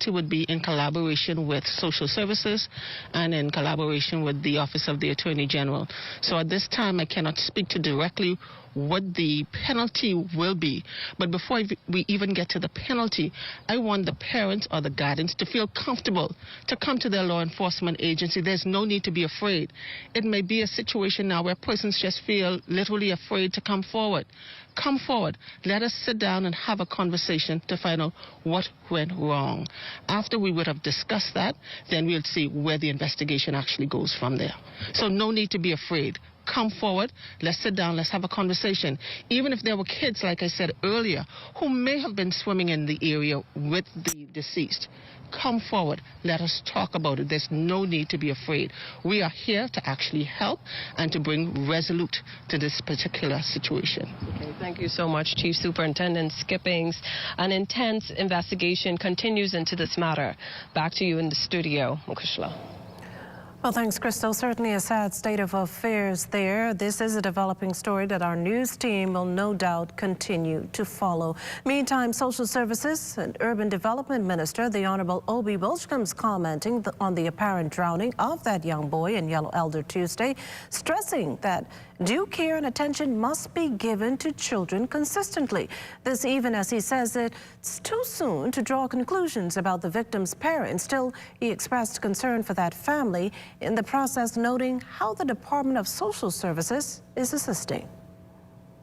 S20: would be in collaboration with social services and in collaboration with the Office of the Attorney General. So at this time, I cannot speak to directly what the penalty will be. But before we even get to the penalty, I want the parents or the guardians to feel comfortable to come to their law enforcement agency. There's no need to be afraid. It may be a situation now where persons just feel literally afraid to come forward. Come forward. Let us sit down and have a conversation to find out what went wrong. After we would have discussed that, then we'll see where the investigation actually goes from there. So no need to be afraid. Come forward, let's sit down, let's have a conversation. Even if there were kids, like I said earlier, who may have been swimming in the area with the deceased, come forward, let us talk about it. There's no need to be afraid. We are here to actually help and to bring resolute to this particular situation.
S19: Okay, thank you so much, Chief Superintendent Skippings. An intense investigation continues into this matter. Back to you in the studio, Mukushla.
S18: Well, thanks, Crystal. Certainly a sad state of affairs there. This is a developing story that our news team will no doubt continue to follow. Meantime, Social Services and Urban Development Minister, the Honourable Obi Wilchcombe's commenting on the apparent drowning of that young boy in Yellow Elder Tuesday, stressing that due care and attention must be given to children consistently. This even as he says it's too soon to draw conclusions about the victim's parents. Still, he expressed concern for that family, in the process noting how the Department of Social Services is assisting.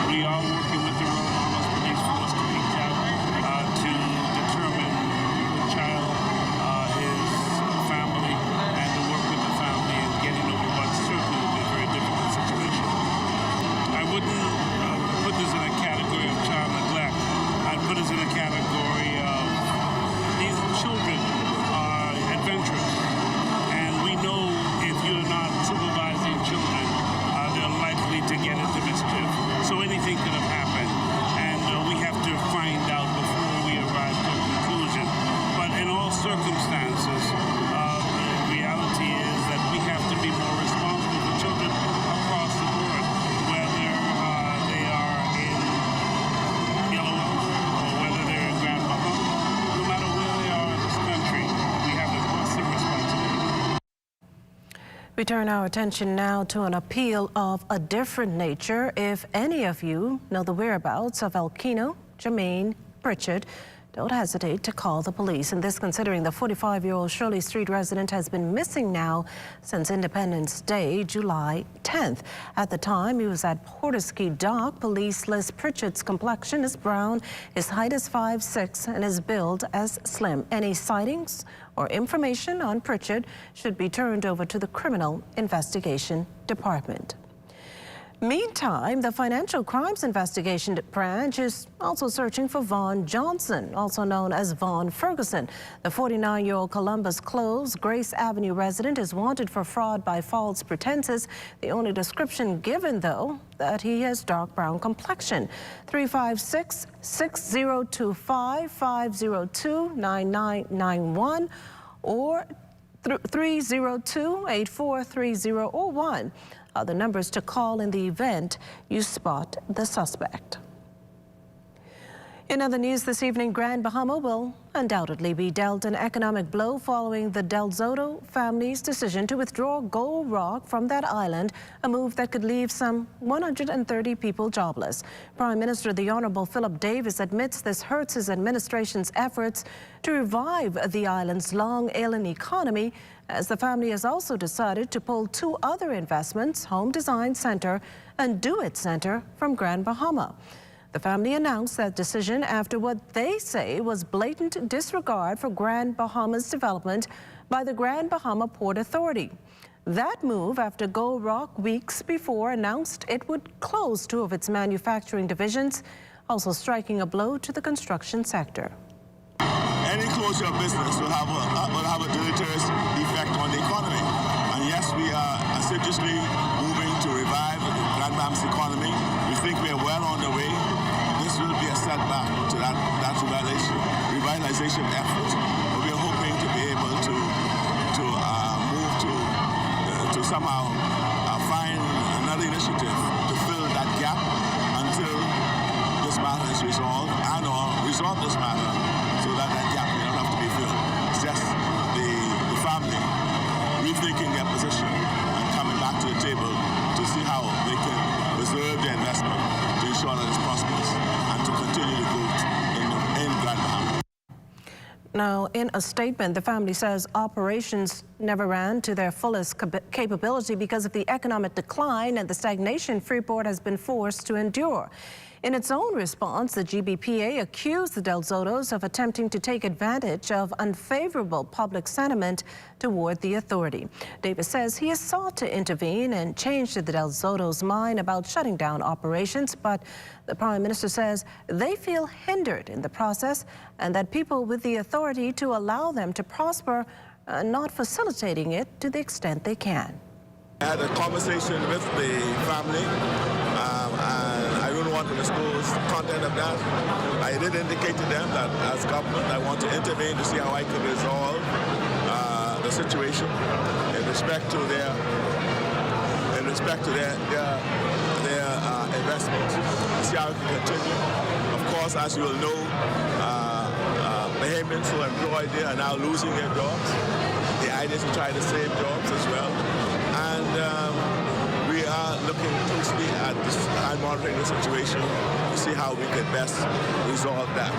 S3: We are working with the Rural Bahamas Police Force to reach out to determine the child, his family, and to work with the family in getting over what certainly will be a very difficult situation. I wouldn't put this in a category of child neglect. I'd put this in a category of these children are adventurous, and we know if you're not supervising children, they're likely to get into mischief. So anything could have happened.
S18: We turn our attention now to an appeal of a different nature. If any of you know the whereabouts of Elkino Jermaine Pritchard, don't hesitate to call the police. And this considering the 45-year-old Shirley Street resident has been missing now since Independence Day, July 10th. At the time, he was at Porterski Dock. Police list Pritchard's complexion is brown, his height is 5'6", and his build as slim. Any sightings or information on Pritchard should be turned over to the Criminal Investigation Department. Meantime, the Financial Crimes Investigation Branch is also searching for Vaughn Johnson, also known as Vaughn Ferguson. The 49-year-old Columbus Close, Grace Avenue resident is wanted for fraud by false pretenses. The only description given, though, that he has dark brown complexion. 356-6025-502-9991 or 302-843001. Are the numbers to call in the event you spot the suspect. In other news this evening, Grand Bahama will undoubtedly be dealt an economic blow following the Del Zotto family's decision to withdraw Gold Rock from that island, a move that could leave some 130 people jobless. Prime Minister the Honorable Philip Davis admits this hurts his administration's efforts to revive the island's long-ailing economy, as the family has also decided to pull two other investments, Home Design Center and Do It Center, from Grand Bahama. The family announced that decision after what they say was blatant disregard for Grand Bahama's development by the Grand Bahama Port Authority. That move after Gold Rock weeks before announced it would close two of its manufacturing divisions, also striking a blow to the construction sector.
S4: Any closure of business will have a deleterious effect on the economy. And yes, we are assiduously moving to revive Grand Bahama's economy. We think we are well on the way. This will be a setback to that revitalization effort. But we are hoping to be able to move to somehow find another initiative to fill that gap until this matter is resolved, and/or resolve this matter so that gap may not have to be filled. It's just the family rethinking their position and coming back to the table to see how they can preserve their investment to ensure that it's prosperous and to continue the growth in Grand Bahama.
S18: Now, in a statement, the family says operations never ran to their fullest capability because of the economic decline and the stagnation Freeport has been forced to endure. In its own response, the GBPA accused the Del Zottos of attempting to take advantage of unfavorable public sentiment toward the authority. Davis says he has sought to intervene and change the Del Zottos' mind about shutting down operations, but the Prime Minister says they feel hindered in the process and that people with the authority to allow them to prosper are not facilitating it to the extent they can.
S4: I had a conversation with the family, and I don't want to disclose the content of that. I did indicate to them that as government, I want to intervene to see how I can resolve the situation in respect to their investment. See how it can continue. Of course, as you will know, Bahamians who are employed there are now losing their jobs. The idea is to try to save jobs as well. And we are looking closely at this and monitoring the situation to see how we can best resolve that.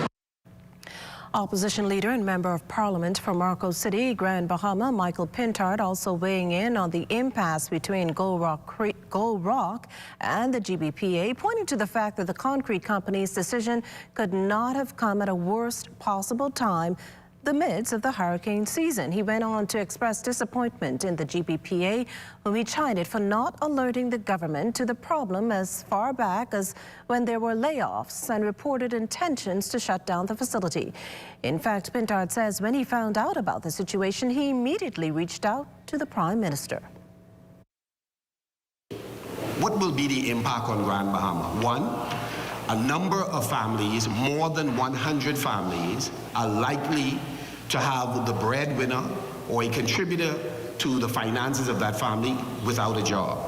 S18: Opposition leader and member of parliament from Marco City, Grand Bahama, Michael Pintard, also weighing in on the impasse between Gold Rock and the GBPA, pointing to the fact that the concrete company's decision could not have come at a worst possible time, the midst of the hurricane season. He went on to express disappointment in the GBPA, whom he chided for not alerting the government to the problem as far back as when there were layoffs and reported intentions to shut down the facility. In fact, Pintard says when he found out about the situation, he immediately reached out to the Prime Minister.
S7: What will be the impact on Grand Bahama? One, a number of families, more than 100 families, are likely to have the breadwinner or a contributor to the finances of that family without a job.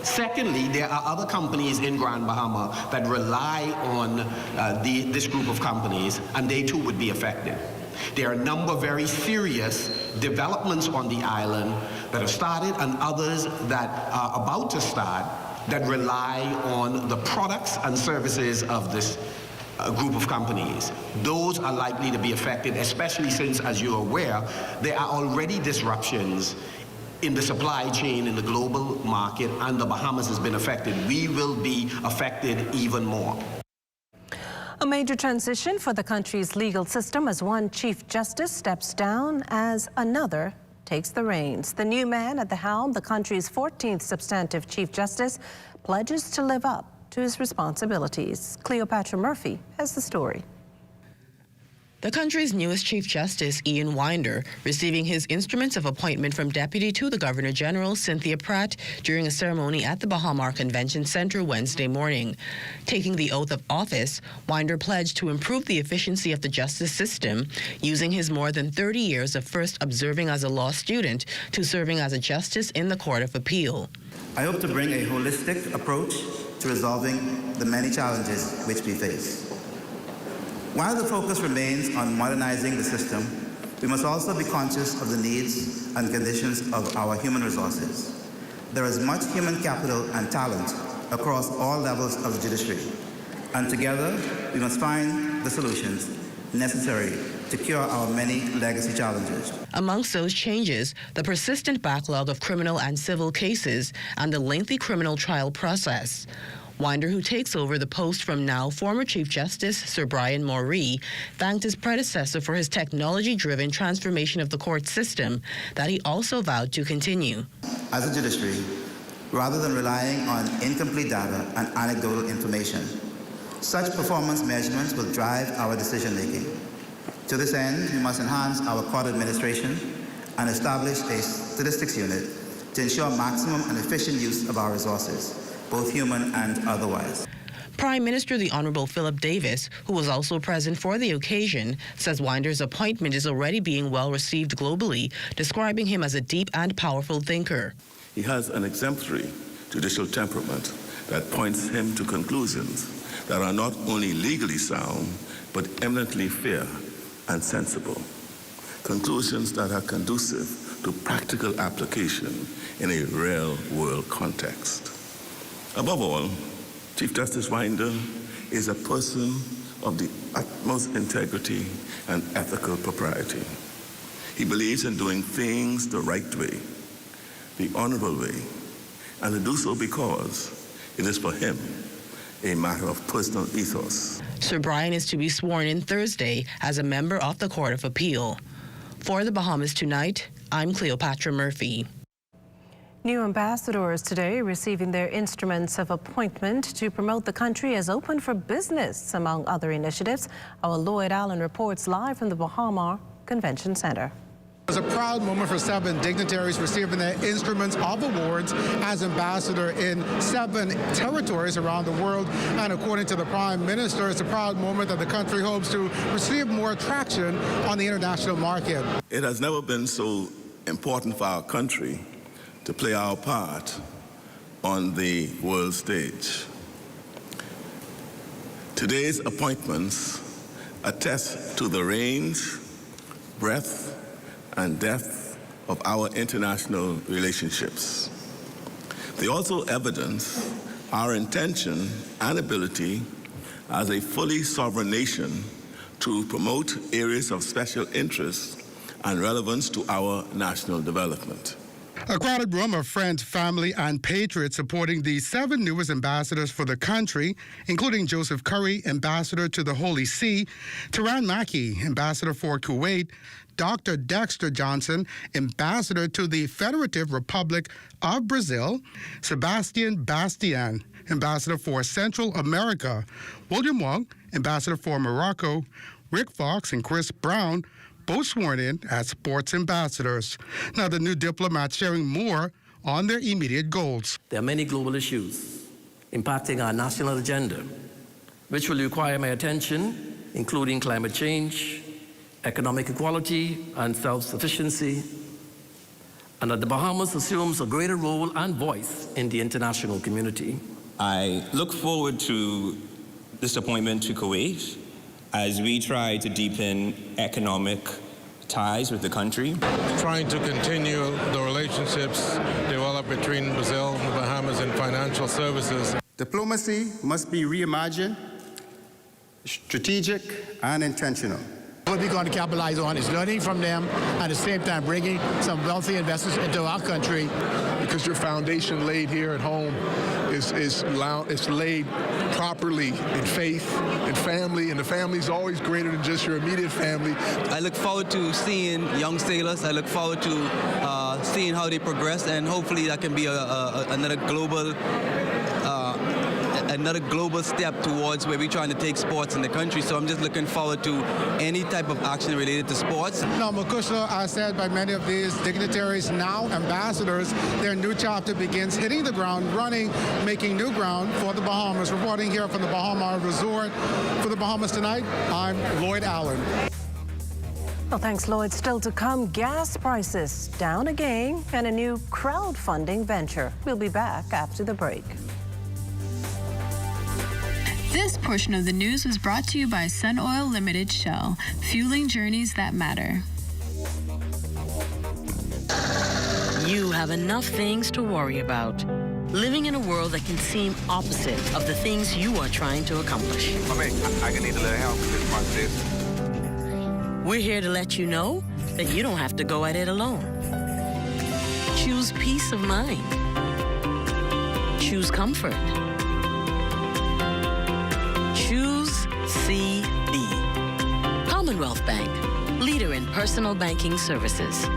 S7: Secondly, there are other companies in Grand Bahama that rely on this group of companies, and they too would be affected. There are a number of very serious developments on the island that have started and others that are about to start that rely on the products and services of this group of companies. Those are likely to be affected, especially since, as you're aware, there are already disruptions in the supply chain in the global market, and the Bahamas has been affected. We will be affected even more.
S18: A major transition for the country's legal system as one Chief Justice steps down as another takes the reins. The new man at the helm, the country's 14th substantive Chief Justice, pledges to live up to his responsibilities. Cleopatra Murphy has the story.
S5: The country's newest Chief Justice, Ian Winder, receiving his instruments of appointment from Deputy to the Governor General, Cynthia Pratt, during a ceremony at the Bahamar Convention Center Wednesday morning. Taking the oath of office, Winder pledged to improve the efficiency of the justice system, using his more than 30 years of first observing as a law student to serving as a justice in the Court of Appeal.
S6: I hope to bring a holistic approach to resolving the many challenges which we face. While the focus remains on modernizing the system, we must also be conscious of the needs and conditions of our human resources. There is much human capital and talent across all levels of the judiciary, and together we must find the solutions necessary to cure our many legacy challenges.
S5: Amongst those changes, the persistent backlog of criminal and civil cases and the lengthy criminal trial process. Winder, who takes over the post from now former Chief Justice Sir Brian Moree, thanked his predecessor for his technology-driven transformation of the court system that he also vowed to continue.
S6: As a judiciary, rather than relying on incomplete data and anecdotal information, such performance measurements will drive our decision-making. To this end, we must enhance our court administration and establish a statistics unit to ensure maximum and efficient use of our resources, both human and otherwise.
S5: Prime Minister the Honourable Philip Davis, who was also present for the occasion, says Winder's appointment is already being well received globally, describing him as a deep and powerful thinker.
S8: He has an exemplary judicial temperament that points him to conclusions that are not only legally sound, but eminently fair and sensible. Conclusions that are conducive to practical application in a real-world context. Above all, Chief Justice Winder is a person of the utmost integrity and ethical propriety. He believes in doing things the right way, the honorable way, and to do so because it is for him a matter of personal ethos.
S5: Sir Brian is to be sworn in Thursday as a member of the Court of Appeal. For the Bahamas Tonight, I'm Cleopatra Murphy.
S18: New ambassadors today receiving their instruments of appointment to promote the country as open for business, among other initiatives. Our Lloyd Allen reports live from the Bahamar Convention Center.
S22: It was a proud moment for 7 dignitaries receiving their instruments of awards as ambassador in 7 territories around the world. And according to the Prime Minister, it's a proud moment that the country hopes to receive more traction on the international market.
S8: It has never been so important for our country to play our part on the world stage. Today's appointments attest to the range, breadth, and depth of our international relationships. They also evidence our intention and ability as a fully sovereign nation to promote areas of special interest and relevance to our national development.
S22: A crowded room of friends, family, and patriots supporting the 7 newest ambassadors for the country, including Joseph Curry, ambassador to the Holy See, Taran Maki, ambassador for Kuwait, Dr. Dexter Johnson, ambassador to the Federative Republic of Brazil, Sebastian Bastian, ambassador for Central America, William Wong, ambassador for Morocco, Rick Fox and Chris Brown, both sworn in as sports ambassadors. Now, the new diplomats sharing more on their immediate goals.
S23: There are many global issues impacting our national agenda, which will require my attention, including climate change, economic equality, and self-sufficiency, and that the Bahamas assumes a greater role and voice in the international community.
S24: I look forward to this appointment to Kuwait as we try to deepen economic, ties with the country.
S9: Trying to continue the relationships developed between Brazil and the Bahamas in financial services.
S10: Diplomacy must be reimagined, strategic, and intentional.
S11: What we're going to capitalize on is learning from them, at the same time bringing some wealthy investors into our country.
S12: Because your foundation laid here at home is laid properly in faith and family, and the family is always greater than just your immediate family.
S25: I look forward to seeing young sailors. I look forward to seeing how they progress, and hopefully that can be another global step towards where we're trying to take sports in the country. So I'm just looking forward to any type of action related to sports.
S22: Now, Makushla, as said by many of these dignitaries, now ambassadors, their new chapter begins hitting the ground running, making new ground for the Bahamas. Reporting here from the Bahama Resort for the Bahamas Tonight, I'm Lloyd Allen.
S18: Well, thanks, Lloyd. Still to come, gas prices down again and a new crowdfunding venture. We'll be back after the break.
S26: This portion of the news was brought to you by Sun Oil Limited Shell, fueling journeys that matter.
S27: You have enough things to worry about. Living in a world that can seem opposite of the things you are trying to accomplish.
S28: I can need a little help with this month.
S27: We're here to let you know that you don't have to go at it alone. Choose peace of mind. Choose comfort. Choose CB. Commonwealth Bank, leader in personal banking services.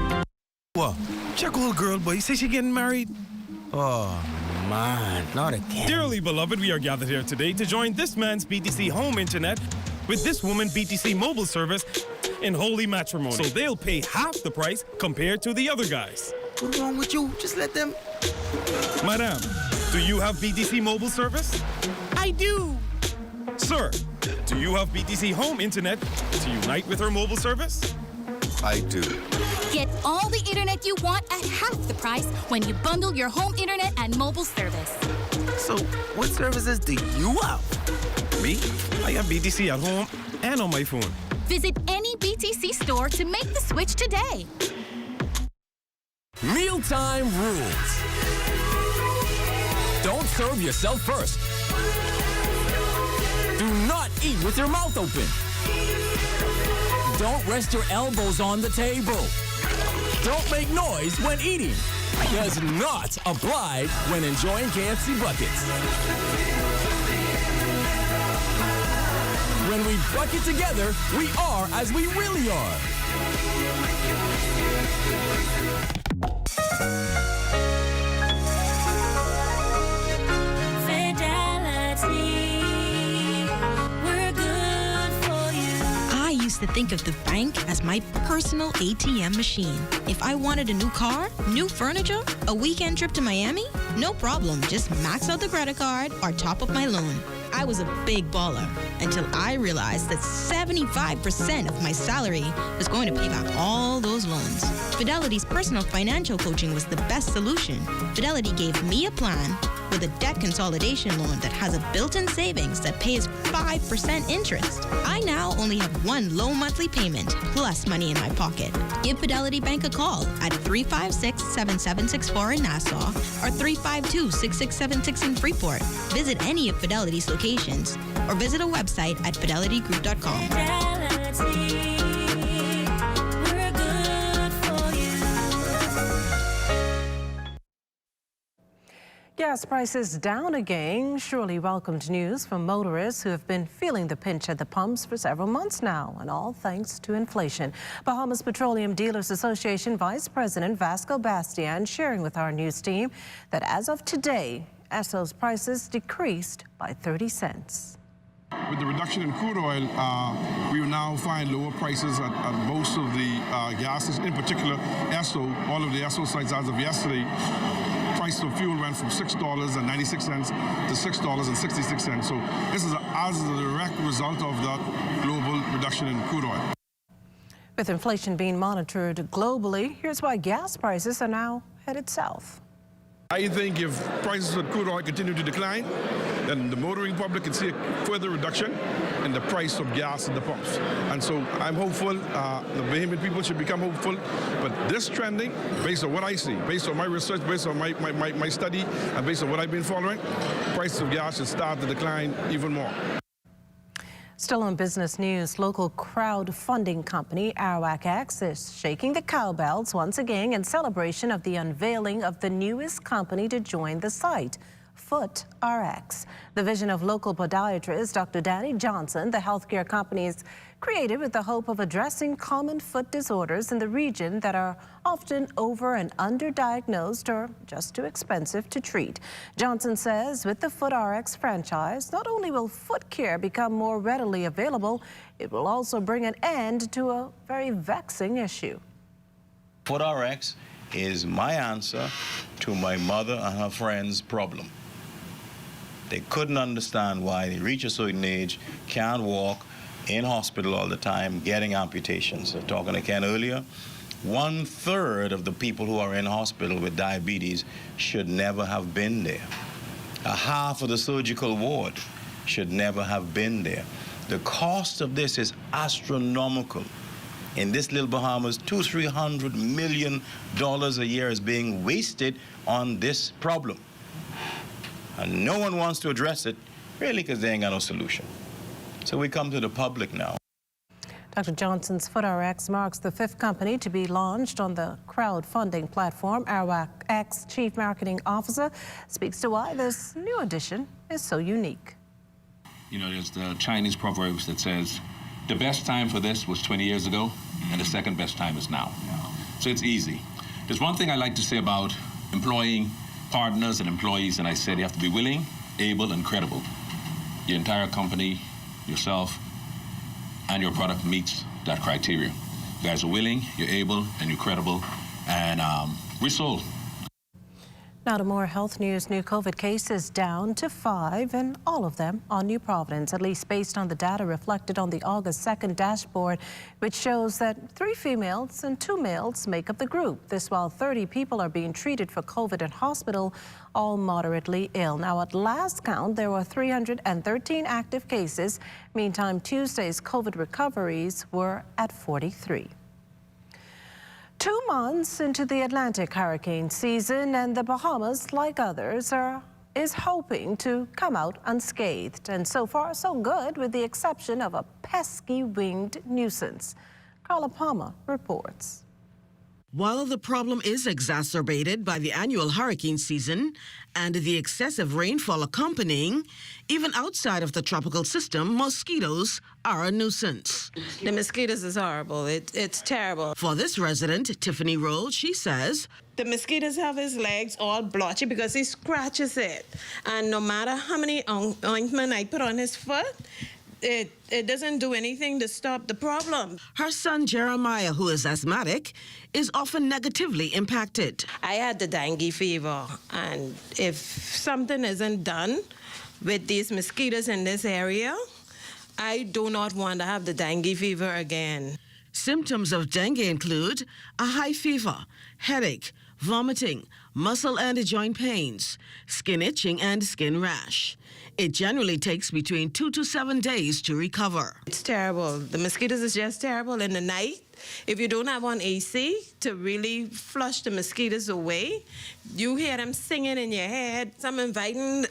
S29: What? Check old girl, boy. You say she getting married? Oh, man, not again.
S30: Dearly beloved, we are gathered here today to join this man's BTC home internet with this woman BTC mobile service in holy matrimony. So they'll pay half the price compared to the other guys.
S29: What's wrong with you? Just let them...
S30: Madam, do you have BTC mobile service?
S29: I do.
S30: Sir, do you have BTC home internet to unite with her mobile service?
S28: I do.
S13: Get all the internet you want at half the price when you bundle your home internet and mobile service.
S29: So, what services do you have?
S30: Me? I have BTC at home and on my phone.
S13: Visit any BTC store to make the switch today.
S31: Mealtime rules. Don't serve yourself first. Do not eat with your mouth open. Don't rest your elbows on the table. Don't make noise when eating. Does not apply when enjoying KFC buckets. When we bucket together, we are as we really are.
S32: To think of the bank as my personal ATM machine. If I wanted a new car, new furniture, a weekend trip to Miami, no problem. Just max out the credit card or top up my loan. I was a big baller until I realized that 75% of my salary was going to pay back all those loans. Fidelity's personal financial coaching was the best solution. Fidelity gave me a plan with a debt consolidation loan that has a built-in savings that pays 5% interest. I now only have one low monthly payment plus money in my pocket. Give Fidelity Bank a call at 356-7764 in Nassau or 352-6676 in Freeport. Visit any of Fidelity's locations or visit a website at fidelitygroup.com.
S18: Gas prices down again. Surely welcomed news from motorists who have been feeling the pinch at the pumps for several months now, and all thanks to inflation. Bahamas Petroleum Dealers Association Vice President Vasco Bastian sharing with our news team that as of today, Esso's prices decreased by 30 cents.
S33: With the reduction in crude oil, we will now find lower prices at most of the gases, in particular Esso. All of the Esso sites as of yesterday, price of fuel went from $6.96 to $6.66. So this is as a direct result of that global reduction in crude oil.
S18: With inflation being monitored globally, here's why gas prices are now headed south.
S33: I think if prices of crude oil continue to decline, then the motoring public can see a further reduction in the price of gas at the pumps. And so I'm hopeful, the Bahamian people should become hopeful, but this trending, based on what I see, based on my research, based on my study, and based on what I've been following, prices of gas should start to decline even more.
S18: Still on business news, local crowdfunding company Arawak X is shaking the cowbells once again in celebration of the unveiling of the newest company to join the site, Foot RX. The vision of local podiatrist Dr. Danny Johnson, the healthcare company is created with the hope of addressing common foot disorders in the region that are often over and underdiagnosed or just too expensive to treat. Johnson says with the Foot RX franchise, not only will foot care become more readily available, it will also bring an end to a very vexing issue.
S1: Foot RX is my answer to my mother and her friend's problem. They couldn't understand why they reach a certain age, can't walk, in hospital all the time, getting amputations. Talking to Ken earlier, 1/3 of the people who are in hospital with diabetes should never have been there. A half of the surgical ward should never have been there. The cost of this is astronomical. In this little Bahamas, $200-300 million a year is being wasted on this problem. And no one wants to address it, really, because they ain't got no solution. So we come to the public now.
S18: Dr. Johnson's Foot RX marks the 5th company to be launched on the crowdfunding platform. Arawak X Chief Marketing Officer speaks to why this new addition is so unique.
S2: You know, there's the Chinese proverbs that says, the best time for this was 20 years ago, and the second best time is now. So it's easy. There's one thing I like to say about employing partners and employees, and I said you have to be willing, able, and credible. Your entire company, yourself, and your product meets that criteria. You guys are willing, you're able, and you're credible, and we're sold.
S18: Now to more health news. New COVID cases down to 5, and all of them on New Providence, at least based on the data reflected on the August 2nd dashboard, which shows that 3 females and 2 males make up the group. This while 30 people are being treated for COVID in hospital, all moderately ill. Now at last count, there were 313 active cases. Meantime, Tuesday's COVID recoveries were at 43. 2 months into the Atlantic hurricane season, and the Bahamas, like others, is hoping to come out unscathed. And so far, so good, with the exception of a pesky winged nuisance. Carla Palmer reports.
S3: While the problem is exacerbated by the annual hurricane season and the excessive rainfall accompanying, even outside of the tropical system, mosquitoes are a nuisance.
S4: The mosquitoes is horrible. It's terrible.
S3: For this resident, Tiffany Roll, she says,
S4: the mosquitoes have his legs all blotchy because he scratches it. And no matter how many ointment I put on his foot, it doesn't do anything to stop the problem.
S3: Her son Jeremiah, who is asthmatic, is often negatively impacted.
S4: I had the dengue fever, and if something isn't done with these mosquitoes in this area, I do not want to have the dengue fever again.
S3: Symptoms of dengue include a high fever, headache, vomiting, muscle and joint pains, skin itching and skin rash. It generally takes between 2 to 7 days to recover.
S4: It's terrible. The mosquitoes is just terrible in the night. If you don't have on AC to really flush the mosquitoes away, you hear them singing in your head. So I'm inviting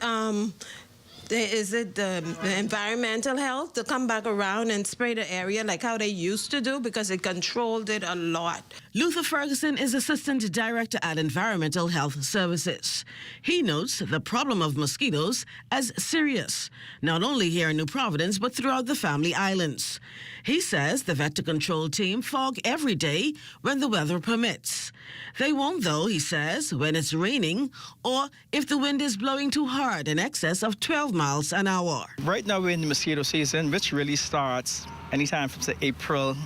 S4: the environmental health to come back around and spray the area like how they used to do, because it controlled it a lot.
S3: Luther Ferguson is Assistant Director at Environmental Health Services. He notes the problem of mosquitoes as serious, not only here in New Providence, but throughout the Family Islands. He says the vector control team fog every day when the weather permits. They won't, though, he says, when it's raining or if the wind is blowing too hard in excess of 12 miles an hour.
S6: Right now we're in the mosquito season, which really starts anytime from, say, April,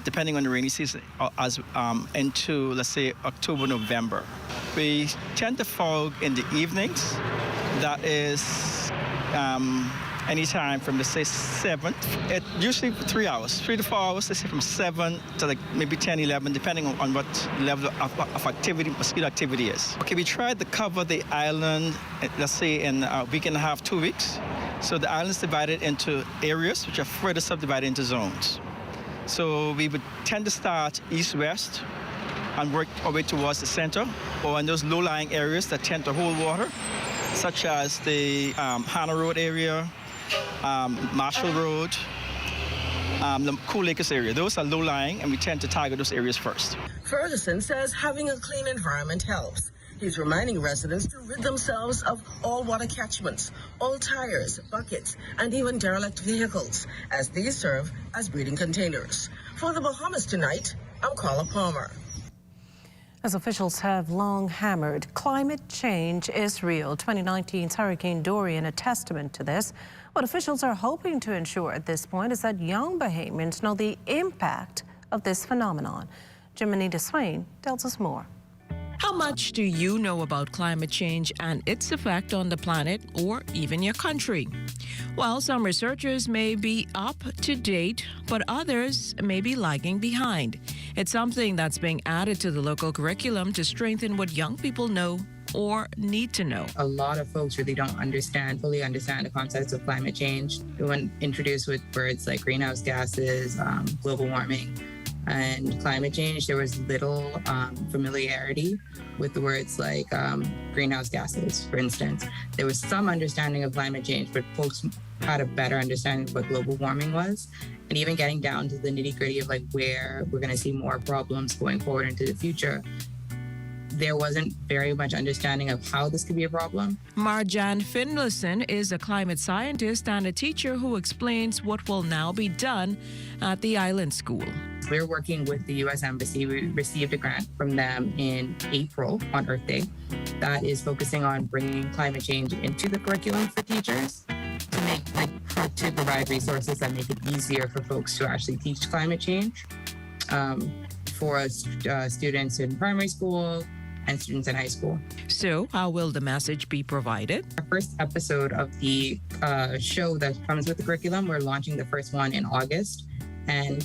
S6: depending on the rainy season, into, let's say, October, November. We tend to fog in the evenings. That is anytime from, let's say, 7, usually 3 hours, 3 to 4 hours, let's say from 7 to like maybe 10, 11, depending on what level of activity, mosquito activity is. Okay, we tried to cover the island, let's say, in a week and a half, 2 weeks. So the island is divided into areas, which are further subdivided into zones. So we would tend to start east-west and work our way towards the center, or in those low-lying areas that tend to hold water, such as the Hannah Road area, Marshall Road, the Cool Lakes area. Those are low-lying, and we tend to target those areas first.
S3: Ferguson says having a clean environment helps. He's reminding residents to rid themselves of all water catchments, all tires, buckets, and even derelict vehicles, as these serve as breeding containers. For the Bahamas Tonight, I'm Carla Palmer.
S18: As officials have long hammered, climate change is real. 2019's Hurricane Dorian, a testament to this. What officials are hoping to ensure at this point is that young Bahamians know the impact of this phenomenon. Jimenita Swain tells us more.
S5: How much do you know about climate change and its effect on the planet or even your country? Well, some researchers may be up to date, but others may be lagging behind. It's something that's being added to the local curriculum to strengthen what young people know or need to know.
S7: A lot of folks really don't fully understand the concepts of climate change. When introduced with words like greenhouse gases, global warming, and climate change, there was little familiarity with the words like greenhouse gases, for instance. There was some understanding of climate change, but folks had a better understanding of what global warming was. And even getting down to the nitty-gritty of like where we're going to see more problems going forward into the future, there wasn't very much understanding of how this could be a problem.
S5: Marjan Finlayson is a climate scientist and a teacher who explains what will now be done at the island school.
S7: We're working with the U.S. Embassy. We received a grant from them in April on Earth Day that is focusing on bringing climate change into the curriculum for teachers to provide resources that make it easier for folks to actually teach climate change for students in primary school and students in high school.
S5: So, how will the message be provided?
S7: Our first episode of the show that comes with the curriculum, we're launching the first one in August, and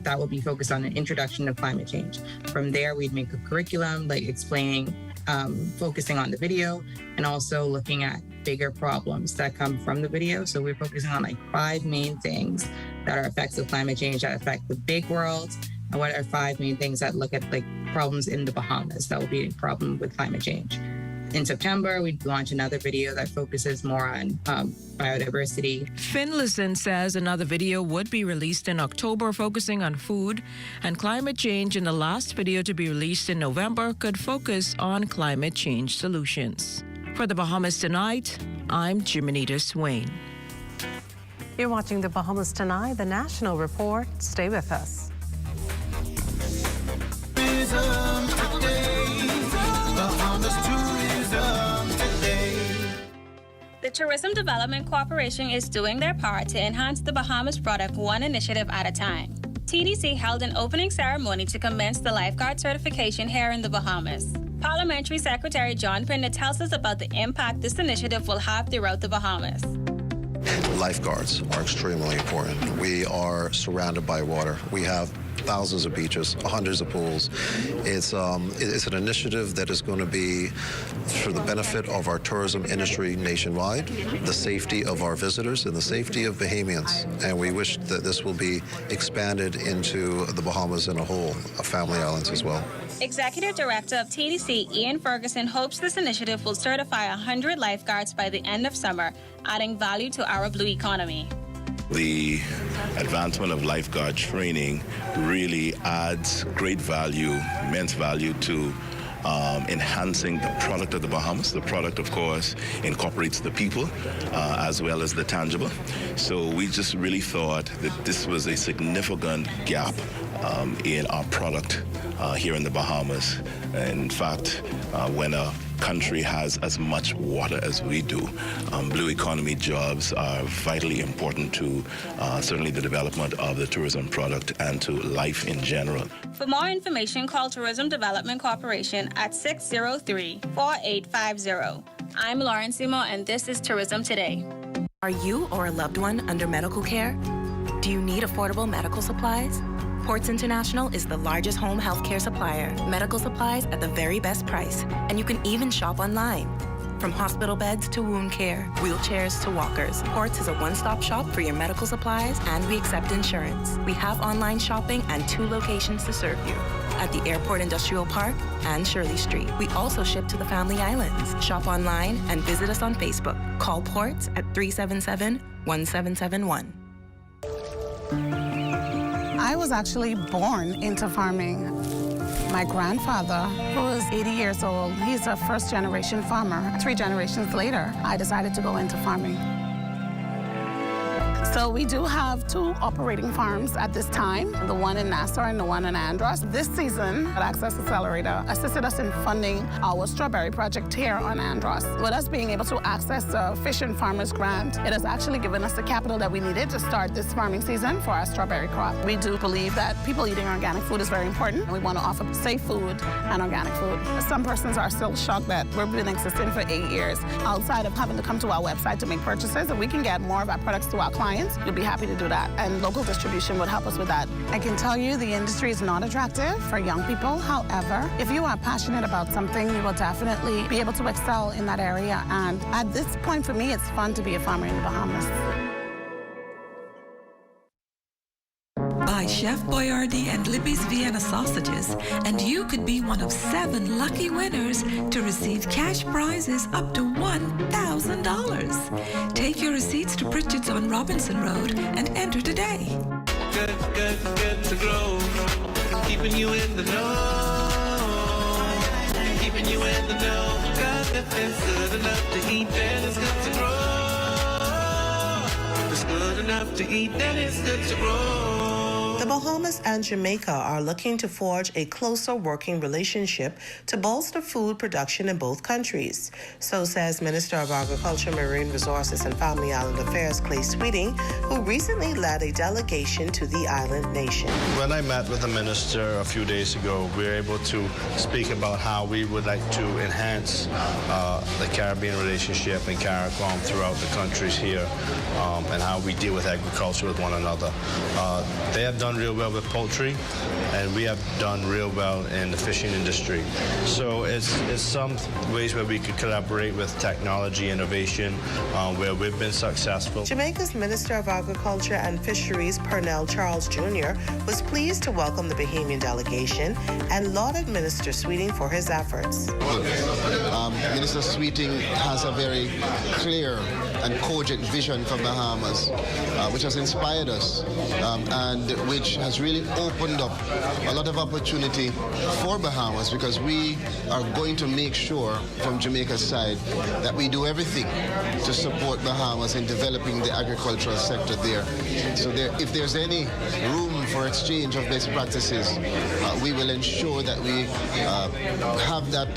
S7: that will be focused on an introduction to climate change. From there, we'd make a curriculum, like explaining, focusing on the video, and also looking at bigger problems that come from the video. So we're focusing on like 5 main things that are effects of climate change that affect the big world, and what are 5 main things that look at like problems in the Bahamas that will be a problem with climate change. In September, we launch another video that focuses more on biodiversity.
S5: Finlayson says another video would be released in October focusing on food and climate change, and the last video to be released in November could focus on climate change solutions. For the Bahamas Tonight, I'm Jimenita Swain.
S18: You're watching the Bahamas Tonight, the National Report. Stay with us.
S8: The Tourism Development Corporation is doing their part to enhance the Bahamas product one initiative at a time. TDC held an opening ceremony to commence the lifeguard certification here in the Bahamas. Parliamentary Secretary John Pinder tells us about the impact this initiative will have throughout the Bahamas.
S9: Lifeguards are extremely important. We are surrounded by water. We have thousands of beaches, hundreds of pools. It's an initiative that is going to be for the benefit of our tourism industry nationwide, the safety of our visitors, and the safety of Bahamians. And we wish that this will be expanded into the Bahamas in a whole, family islands as well.
S8: Executive Director of TDC, Ian Ferguson, hopes this initiative will certify 100 lifeguards by the end of summer, adding value to our blue economy.
S14: The advancement of lifeguard training really adds great value, immense value to enhancing the product of the Bahamas. The product, of course, incorporates the people as well as the tangible. So we just really thought that this was a significant gap in our product here in the Bahamas. In fact, when a country has as much water as we do, blue economy jobs are vitally important to certainly the development of the tourism product and to life in general.
S8: For more information, call Tourism Development Corporation at 603-4850. I'm Lauren Simo, and this is Tourism Today.
S10: Are you or a loved one under medical care? Do you need affordable medical supplies? Ports International is the largest home healthcare supplier. Medical supplies at the very best price. And you can even shop online. From hospital beds to wound care, wheelchairs to walkers, Ports is a one-stop shop for your medical supplies, and we accept insurance. We have online shopping and 2 locations to serve you, at the Airport Industrial Park and Shirley Street. We also ship to the Family Islands. Shop online and visit us on Facebook. Call Ports at 377-1771.
S11: I was actually born into farming. My grandfather, who is 80 years old, he's a first-generation farmer. 3 generations later, I decided to go into farming. So we do have 2 operating farms at this time, the one in Nassau and the one in Andros. This season, Access Accelerator assisted us in funding our strawberry project here on Andros. With us being able to access the Fish and Farmers Grant, it has actually given us the capital that we needed to start this farming season for our strawberry crop. We do believe that people eating organic food is very important. We want to offer safe food and organic food. Some persons are still shocked that we've been existing for 8 years. Outside of having to come to our website to make purchases, if we can get more of our products to our clients, we'd be happy to do that, and local distribution would help us with that. I can tell you the industry is not attractive for young people. However, if you are passionate about something, you will definitely be able to excel in that area. And at this point for me, it's fun to be a farmer in the Bahamas.
S12: Buy Chef Boyardee and Libby's Vienna sausages, and you could be one of 7 lucky winners to receive cash prizes up to $1,000. Take your receipts to Pritchard's on Robinson Road and enter today.
S15: Good to grow. Keeping you in the know. Keeping you in the know. Cause if it's good enough to eat, then it's good to grow. If it's good enough to eat, then it's good to grow.
S16: The Bahamas and Jamaica are looking to forge a closer working relationship to bolster food production in both countries. So says Minister of Agriculture, Marine Resources and Family Island Affairs, Clay Sweeting, who recently led a delegation to the island nation.
S17: When I met with the minister a few days ago, we were able to speak about how we would like to enhance the Caribbean relationship and CARICOM throughout the countries here, and how we deal with agriculture with one another. They have done real well with poultry, and we have done real well in the fishing industry. So it's some ways where we could collaborate with technology innovation, where we've been successful.
S16: Jamaica's Minister of Agriculture and Fisheries, Pernell Charles Jr., was pleased to welcome the Bahamian delegation and lauded Minister Sweeting for his efforts.
S19: Minister Sweeting has a very clear and cogent vision for Bahamas, which has inspired us and which has really opened up a lot of opportunity for Bahamas, because we are going to make sure from Jamaica's side that we do everything to support Bahamas in developing the agricultural sector there. So if there's any room for exchange of best practices, we will ensure that we have that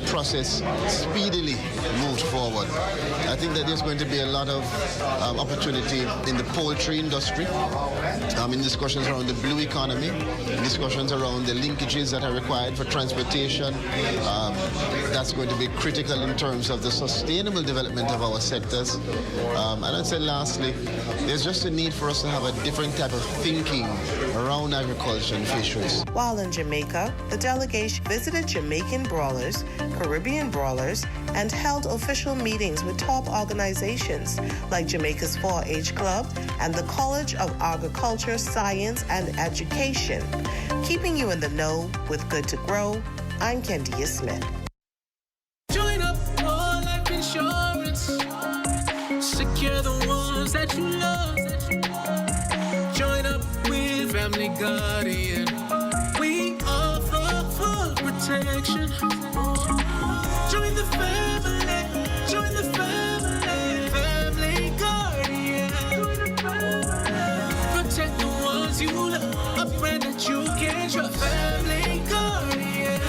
S19: process speedily moved forward. I think that there's going to be a lot of opportunity in the poultry industry, in discussions around the blue economy, discussions around the linkages that are required for transportation. That's going to be critical in terms of the sustainable development of our sectors. And I'd say lastly, there's just a need for us to have a different type of thinking around agriculture and fisheries.
S16: While in Jamaica, the delegation visited Jamaican brawlers, Caribbean brawlers, and held official meetings with top organizations like Jamaica's 4-H Club and the College of Agriculture, Science, and Education. Keeping you in the know with Good to Grow, I'm Kendia Smith.
S15: Join up for life insurance. Secure the ones that you love. Join up with Family Guardian. We offer full protection. Join the family. Join the family. Family Guardian. Protect the ones you love. A friend that you can trust. Family Guardian.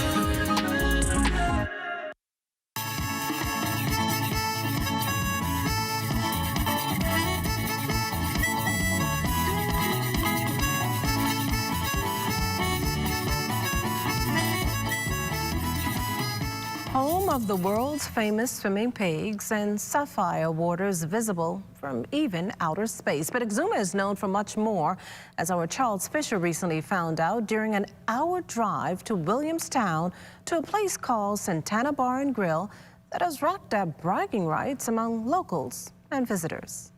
S18: Home of the world's famous swimming pigs and sapphire waters visible from even outer space. But Exuma is known for much more, as our Charles Fisher recently found out during an hour drive to Williamstown to a place called Santana Bar and Grill that has racked up bragging rights among locals and visitors.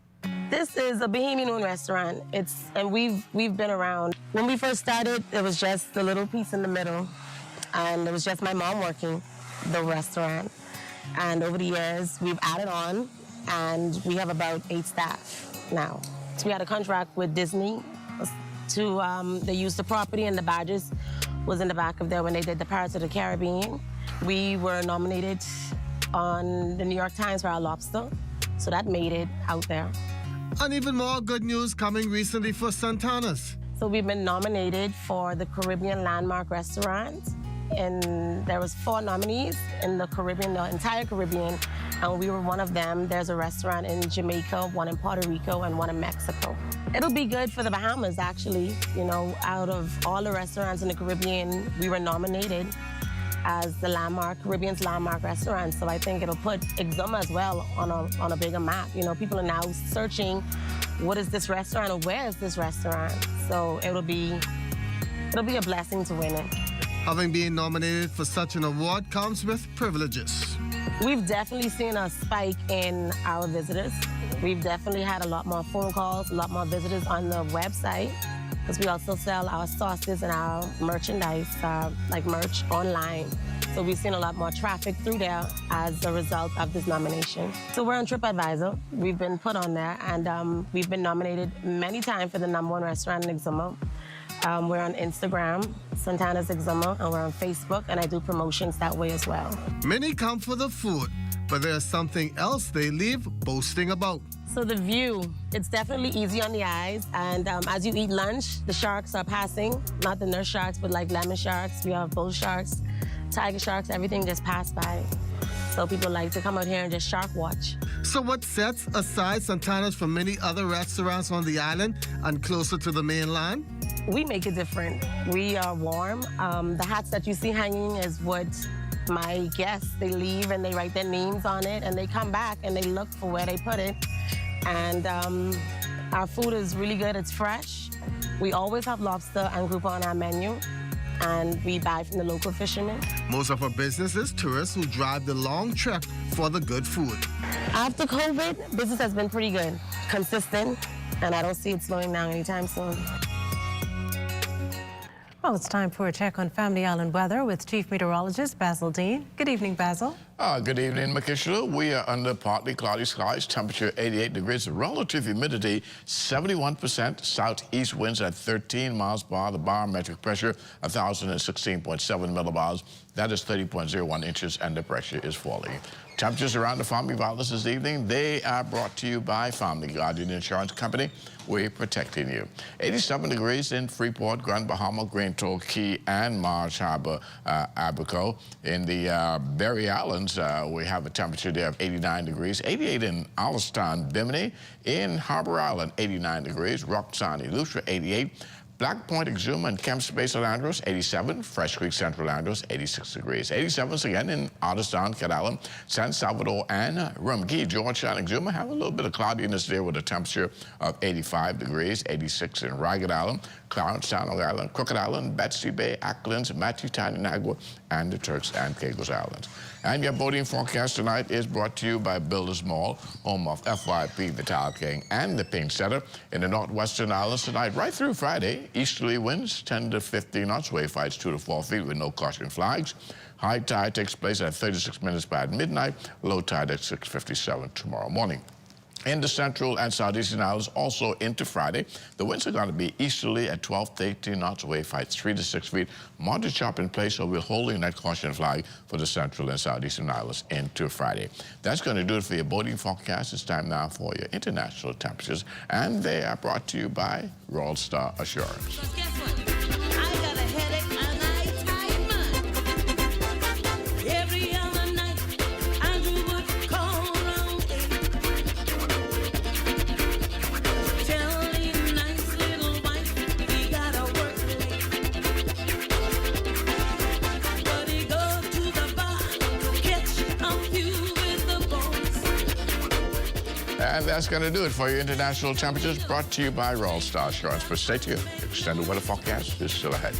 S13: This is a Bahamian-owned restaurant. And we've been around. When we first started, it was just a little piece in the middle, and it was just my mom working the restaurant. And over the years, we've added on, and we have about 8 staff now. So we had a contract with Disney to they used the property, and the badges was in the back of there when they did the Pirates of the Caribbean. We were nominated on the New York Times for our lobster, so that made it out there.
S20: And even more good news coming recently for Santana's.
S13: So we've been nominated for the Caribbean Landmark Restaurant, and there was 4 nominees in the Caribbean, the entire Caribbean, and we were one of them. There's a restaurant in Jamaica, one in Puerto Rico, and one in Mexico. It'll be good for the Bahamas, actually. You know, out of all the restaurants in the Caribbean, we were nominated as the Caribbean's landmark restaurant. So I think it'll put Exuma as well on a bigger map. You know, people are now searching, what is this restaurant or where is this restaurant? So it'll be a blessing to win it.
S20: Having been nominated for such an award comes with privileges.
S13: We've definitely seen a spike in our visitors. We've definitely had a lot more phone calls, a lot more visitors on the website, because we also sell our sauces and our merchandise, like merch, online. So we've seen a lot more traffic through there as a result of this nomination. So we're on TripAdvisor. We've been put on there, and we've been nominated many times for the #1 restaurant in Exuma. We're on Instagram, Santana's Exuma, and we're on Facebook, and I do promotions that way as well.
S20: Many come for the food, but there's something else they leave boasting about.
S13: So the view, it's definitely easy on the eyes, and as you eat lunch, the sharks are passing, not the nurse sharks, but like lemon sharks. We have bull sharks, tiger sharks, everything just passed by. So people like to come out here and just shark watch.
S20: So what sets aside Santana's from many other restaurants on the island and closer to the mainland?
S13: We make it different. We are warm. The hats that you see hanging is what my guests, they leave and they write their names on it, and they come back and they look for where they put it. And our food is really good, it's fresh. We always have lobster and grouper on our menu, and we buy from the local fishermen.
S20: Most of our business is tourists who drive the long trek for the good food.
S13: After COVID, business has been pretty good, consistent, and I don't see it slowing down anytime soon.
S18: Well, it's time for a check on Family Island weather with Chief Meteorologist Basil Dean. Good evening, Basil.
S21: Good evening, Makishla. We are under partly cloudy skies, temperature 88 degrees, relative humidity 71%, southeast winds at 13 miles per hour, the barometric pressure 1,016.7 millibars. That is 30.01 inches, and the pressure is falling. Temperatures around the Family Islands this evening, they are brought to you by Family Guardian Insurance Company. We're protecting you. 87 degrees in Freeport, Grand Bahama, Green Toll Key, and Marsh Harbor, Abaco. In the Berry Islands, we have a temperature there of 89 degrees. 88 in Alliston, Bimini. In Harbor Island, 89 degrees. Roxani, Lustra, 88. Black Point, Exuma, and Kemp Space at Andros, 87. Fresh Creek, Central Andros, 86 degrees. 87s again in Otterstown, Cat Island, San Salvador, and Rumkey. Georgetown, Exuma have a little bit of cloudiness there with a temperature of 85 degrees. 86 in Ragged Island, Clarence, San Island, Crooked Island, Betsy Bay, Acklands, Matthew, Tananagua, and the Turks and Caicos Islands. And your boating forecast tonight is brought to you by Builders Mall, home of FYP, the Tile King, and the Pink Setter in the Northwestern Islands tonight, right through Friday. Easterly winds 10 to 15 knots, wave fights 2 to 4 feet with no caution flags. High tide takes place at 36 minutes by midnight, low tide at 6:57 tomorrow morning. In the Central and Southeastern Islands, also into Friday, the winds are going to be easterly at 12 to 18 knots, wave heights 3 to 6 feet. Moderate sharp in place, so we're holding that caution flag for the Central and Southeastern Islands into Friday. That's going to do it for your boating forecast. It's time now for your international temperatures, and they are brought to you by Royal Star Assurance. And that's going to do it for your international temperatures, brought to you by Royal Star Assurance. But stay tuned. Extended weather forecast is still ahead.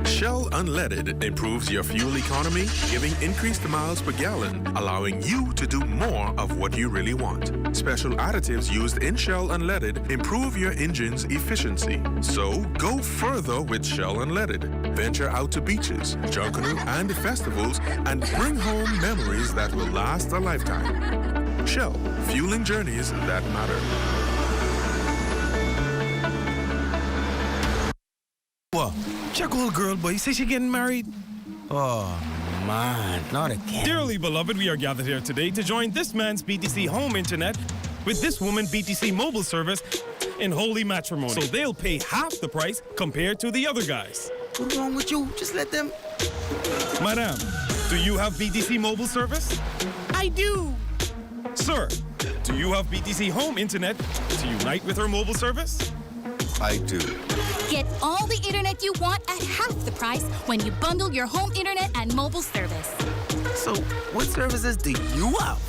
S1: Shell Unleaded improves your fuel economy, giving increased miles per gallon, allowing you to do more of what you really want. Special additives used in Shell Unleaded improve your engine's efficiency. So go further with Shell Unleaded. Venture out to beaches, Junkanoo, and festivals and bring home memories that will last a lifetime. Shell, fueling journeys that matter.
S22: What? Check old girl, boy. You say she getting married? Oh, man, not again.
S23: Dearly beloved, we are gathered here today to join this man's BTC home internet with this woman BTC mobile service in holy matrimony. So they'll pay half the price compared to the other guys.
S22: What's wrong with you? Just let them...
S23: Madam, do you have BTC mobile service?
S22: I do.
S23: Sir, do you have BTC home internet to unite with her mobile service?
S22: I do.
S24: Get all the internet you want at half the price when you bundle your home internet and mobile service.
S22: So, what services do you have?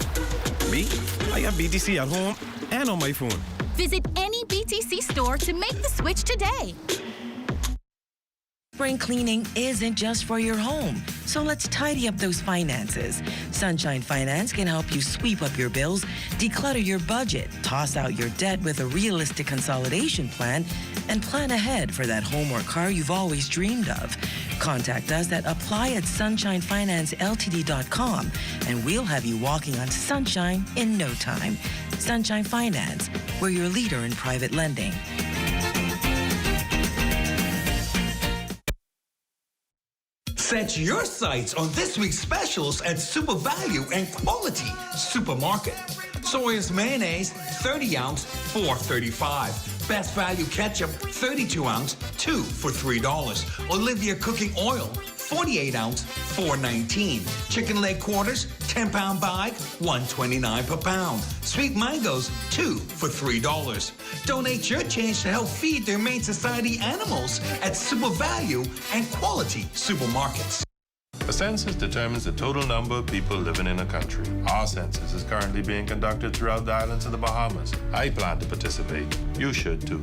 S23: Me? I have BTC at home and on my phone.
S24: Visit any BTC store to make the switch today.
S25: Spring cleaning isn't just for your home, so let's tidy up those finances. Sunshine Finance can help you sweep up your bills, declutter your budget, toss out your debt with a realistic consolidation plan, and plan ahead for that home or car you've always dreamed of. Contact us at apply@sunshinefinanceltd.com, and we'll have you walking on sunshine in no time. Sunshine Finance, we're your leader in private lending.
S26: Set your sights on this week's specials at Super Value and Quality Supermarket. Sawyer's mayonnaise, 30 ounce, $4.35. Best Value ketchup, 32 ounce, 2 for $3. Olivia cooking oil, 48 ounce, $4.19. Chicken leg quarters, 10-pound bag, $1.29 per pound. Sweet mangoes, 2 for $3. Donate your change to help feed the Humane Society animals at Super Value and Quality Supermarkets.
S27: A census determines the total number of people living in a country. Our census is currently being conducted throughout the islands of the Bahamas. I plan to participate. You should too.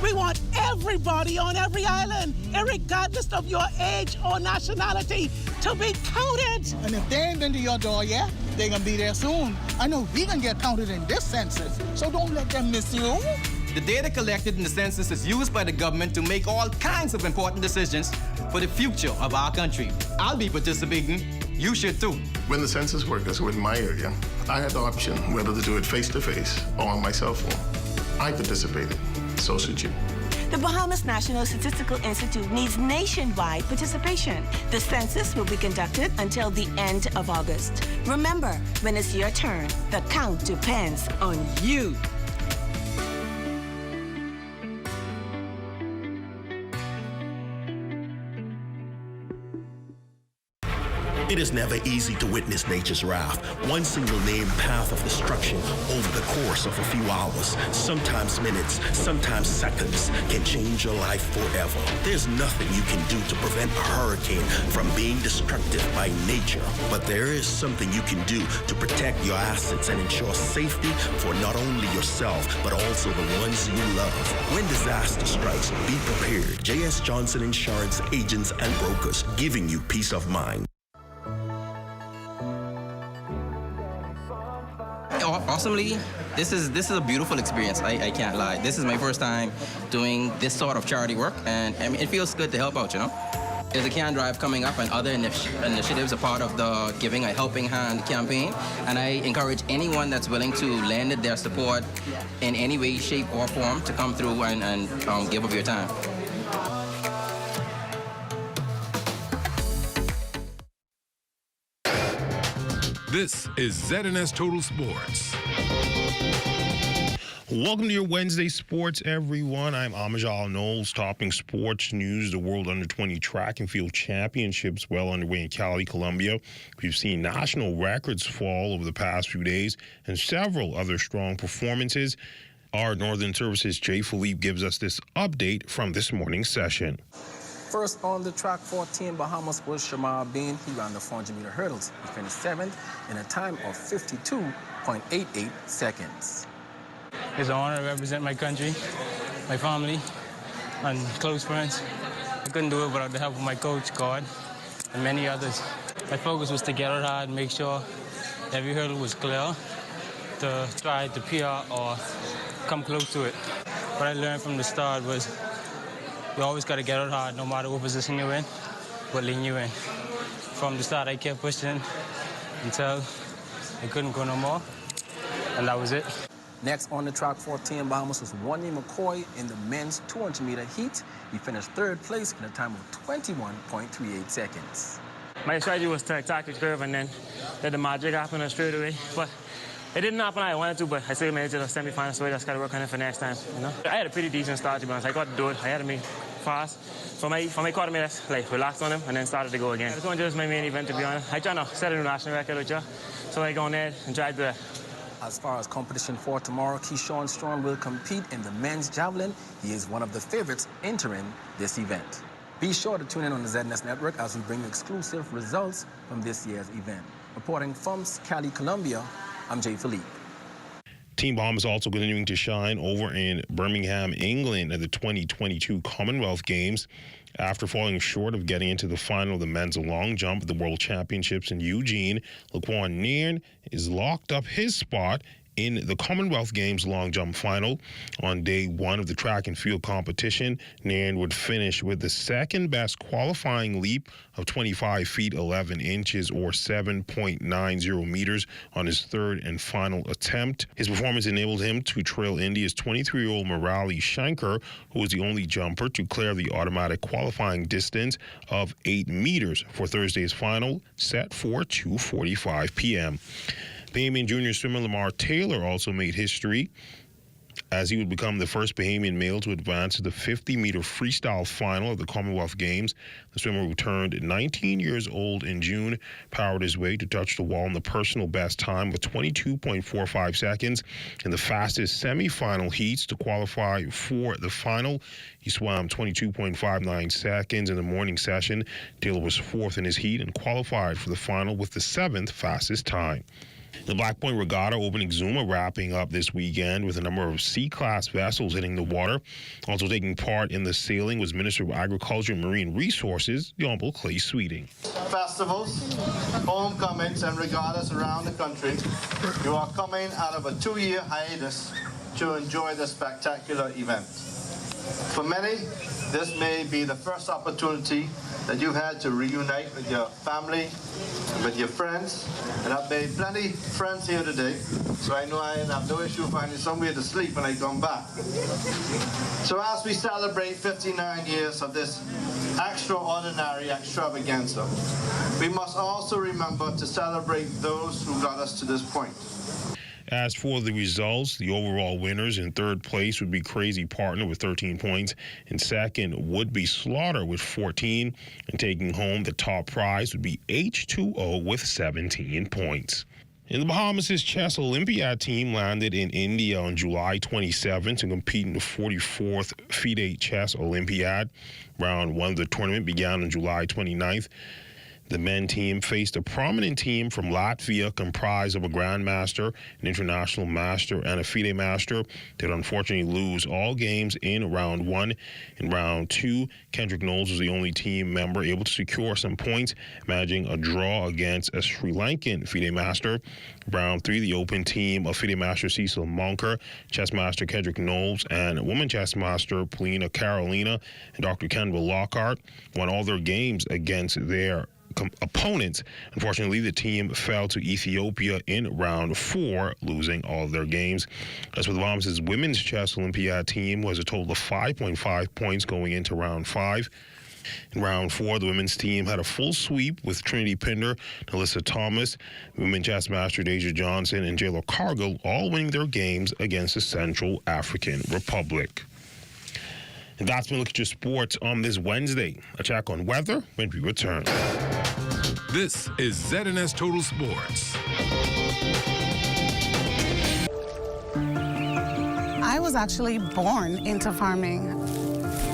S28: We want everybody on every island, regardless of your age or nationality, to be counted.
S29: And if they ain't been to your door yet, they're gonna be there soon. I know we can get counted in this census, so don't let them miss you.
S30: The data collected in the census is used by the government to make all kinds of important decisions for the future of our country. I'll be participating. You should too.
S14: When the census workers were in my area, I had the option whether to do it face-to-face or on my cell phone. I participated. So should you.
S31: The Bahamas National Statistical Institute needs nationwide participation. The census will be conducted until the end of August. Remember, when it's your turn, the count depends on you.
S32: It is never easy to witness nature's wrath. One single named path of destruction over the course of a few hours, sometimes minutes, sometimes seconds, can change your life forever. There's nothing you can do to prevent a hurricane from being destructive by nature. But there is something you can do to protect your assets and ensure safety for not only yourself, but also the ones you love. When disaster strikes, be prepared. J.S. Johnson Insurance Agents and Brokers, giving you peace of mind.
S30: Awesomely, this is a beautiful experience. I can't lie. This is my first time doing this sort of charity work, and I mean, it feels good to help out, you know? There's a can drive coming up, and other initiatives are part of the Giving a Helping Hand campaign, and I encourage anyone that's willing to lend their support in any way, shape, or form to come through and give up your time.
S1: This is ZNS Total Sports.
S33: Welcome to your Wednesday Sports, everyone. I'm Amajal Knowles, topping sports news. The World Under-20 Track and Field Championships well underway in Cali, Colombia. We've seen national records fall over the past few days and several other strong performances. Our Northern Services Jay Philippe gives us this update from this morning's session.
S2: First on the track for Team Bahamas was Shamar Bean. He ran the 400-meter hurdles. He finished 7th in a time of 52.88 seconds.
S3: It's an honor to represent my country, my family, and close friends. I couldn't do it without the help of my coach, God, and many others. My focus was to get out hard and make sure every hurdle was clear, to try to PR or come close to it. What I learned from the start was you always got to get out hard, no matter what position you're in, what lane you're in. From the start, I kept pushing until I couldn't go no more, and that was it.
S2: Next on the track for Team Bahamas was Wanye McCoy in the men's 200-meter heat. He finished 3rd place in a time of 21.38 seconds.
S3: My strategy was to attack the curve and then let the magic happen straight away. But it didn't happen how I wanted to, but I still made it to the semifinals, so I just got to work on it for next time, you know? I had a pretty decent start, to be honest. I got to do it. I had to make fast. For my quarter minute, like, relaxed on him and then started to go again. This one was my main event, to be honest. I try to set a new national record with you, so I go on there and try to do that.
S2: As far as competition for tomorrow, Keyshawn Strong will compete in the men's javelin. He is one of the favorites entering this event. Be sure to tune in on the ZNS Network as we bring you exclusive results from this year's event. Reporting from Cali, Colombia, I'm Jay Philippe.
S33: Team Bahamas also continuing to shine over in Birmingham, England at the 2022 Commonwealth Games. After falling short of getting into the final of the men's long jump at the World Championships in Eugene, Laquan Nairn is locked up his spot in the Commonwealth Games long jump final. On day 1 of the track and field competition, Nairn would finish with the second best qualifying leap of 25 feet 11 inches or 7.90 meters on his 3rd and final attempt. His performance enabled him to trail India's 23-year-old Murali Shankar, who was the only jumper to clear the automatic qualifying distance of 8 meters for Thursday's final, set for 2:45 p.m. Bahamian junior swimmer Lamar Taylor also made history as he would become the first Bahamian male to advance to the 50-meter freestyle final of the Commonwealth Games. The swimmer, who turned 19 years old in June, powered his way to touch the wall in the personal best time of 22.45 seconds in the fastest semifinal heats to qualify for the final. He swam 22.59 seconds in the morning session. Taylor was 4th in his heat and qualified for the final with the 7th fastest time. The Black Point Regatta opening Zuma wrapping up this weekend with a number of C-class vessels hitting the water. Also taking part in the sailing was Minister of Agriculture and Marine Resources, the Honorable Clay Sweeting.
S4: Festivals, homecomings, and regattas around the country, you are coming out of a 2-year hiatus to enjoy this spectacular event. For many, this may be the first opportunity that you've had to reunite with your family, with your friends, and I've made plenty friends here today, so I know I have no issue finding somewhere to sleep when I come back. So as we celebrate 59 years of this extraordinary extravaganza, we must also remember to celebrate those who got us to this point.
S33: As for the results, the overall winners in 3rd place would be Crazy Partner with 13 points. In 2nd would be Slaughter with 14. And taking home the top prize would be H2O with 17 points. In the Bahamas, his chess Olympiad team landed in India on July 27 to compete in the 44th FIDE Chess Olympiad. Round 1 of the tournament began on July 29th. The men team faced a prominent team from Latvia comprised of a Grandmaster, an International Master, and a FIDE Master. They'd unfortunately lose all games in round 1. In round 2, Kendrick Knowles was the only team member able to secure some points, managing a draw against a Sri Lankan FIDE Master. Round 3, the open team of FIDE Master Cecil Monker, Chess Master Kendrick Knowles, and Woman Chess Master Polina Carolina and Dr. Kenville Lockhart won all their games against their opponents. Unfortunately, the team fell to Ethiopia in round 4, losing all of their games. As for the Bahamas' women's chess Olympiad team, was a total of 5.5 points going into round 5. In round 4, the women's team had a full sweep with Trinity Pinder, Alyssa Thomas, women chess master Deja Johnson, and J.Lo Cargill all winning their games against the Central African Republic. And that's been a look at your sports on this Wednesday. A check on weather when we return.
S5: This is ZNS Total Sports.
S6: I was actually born into farming.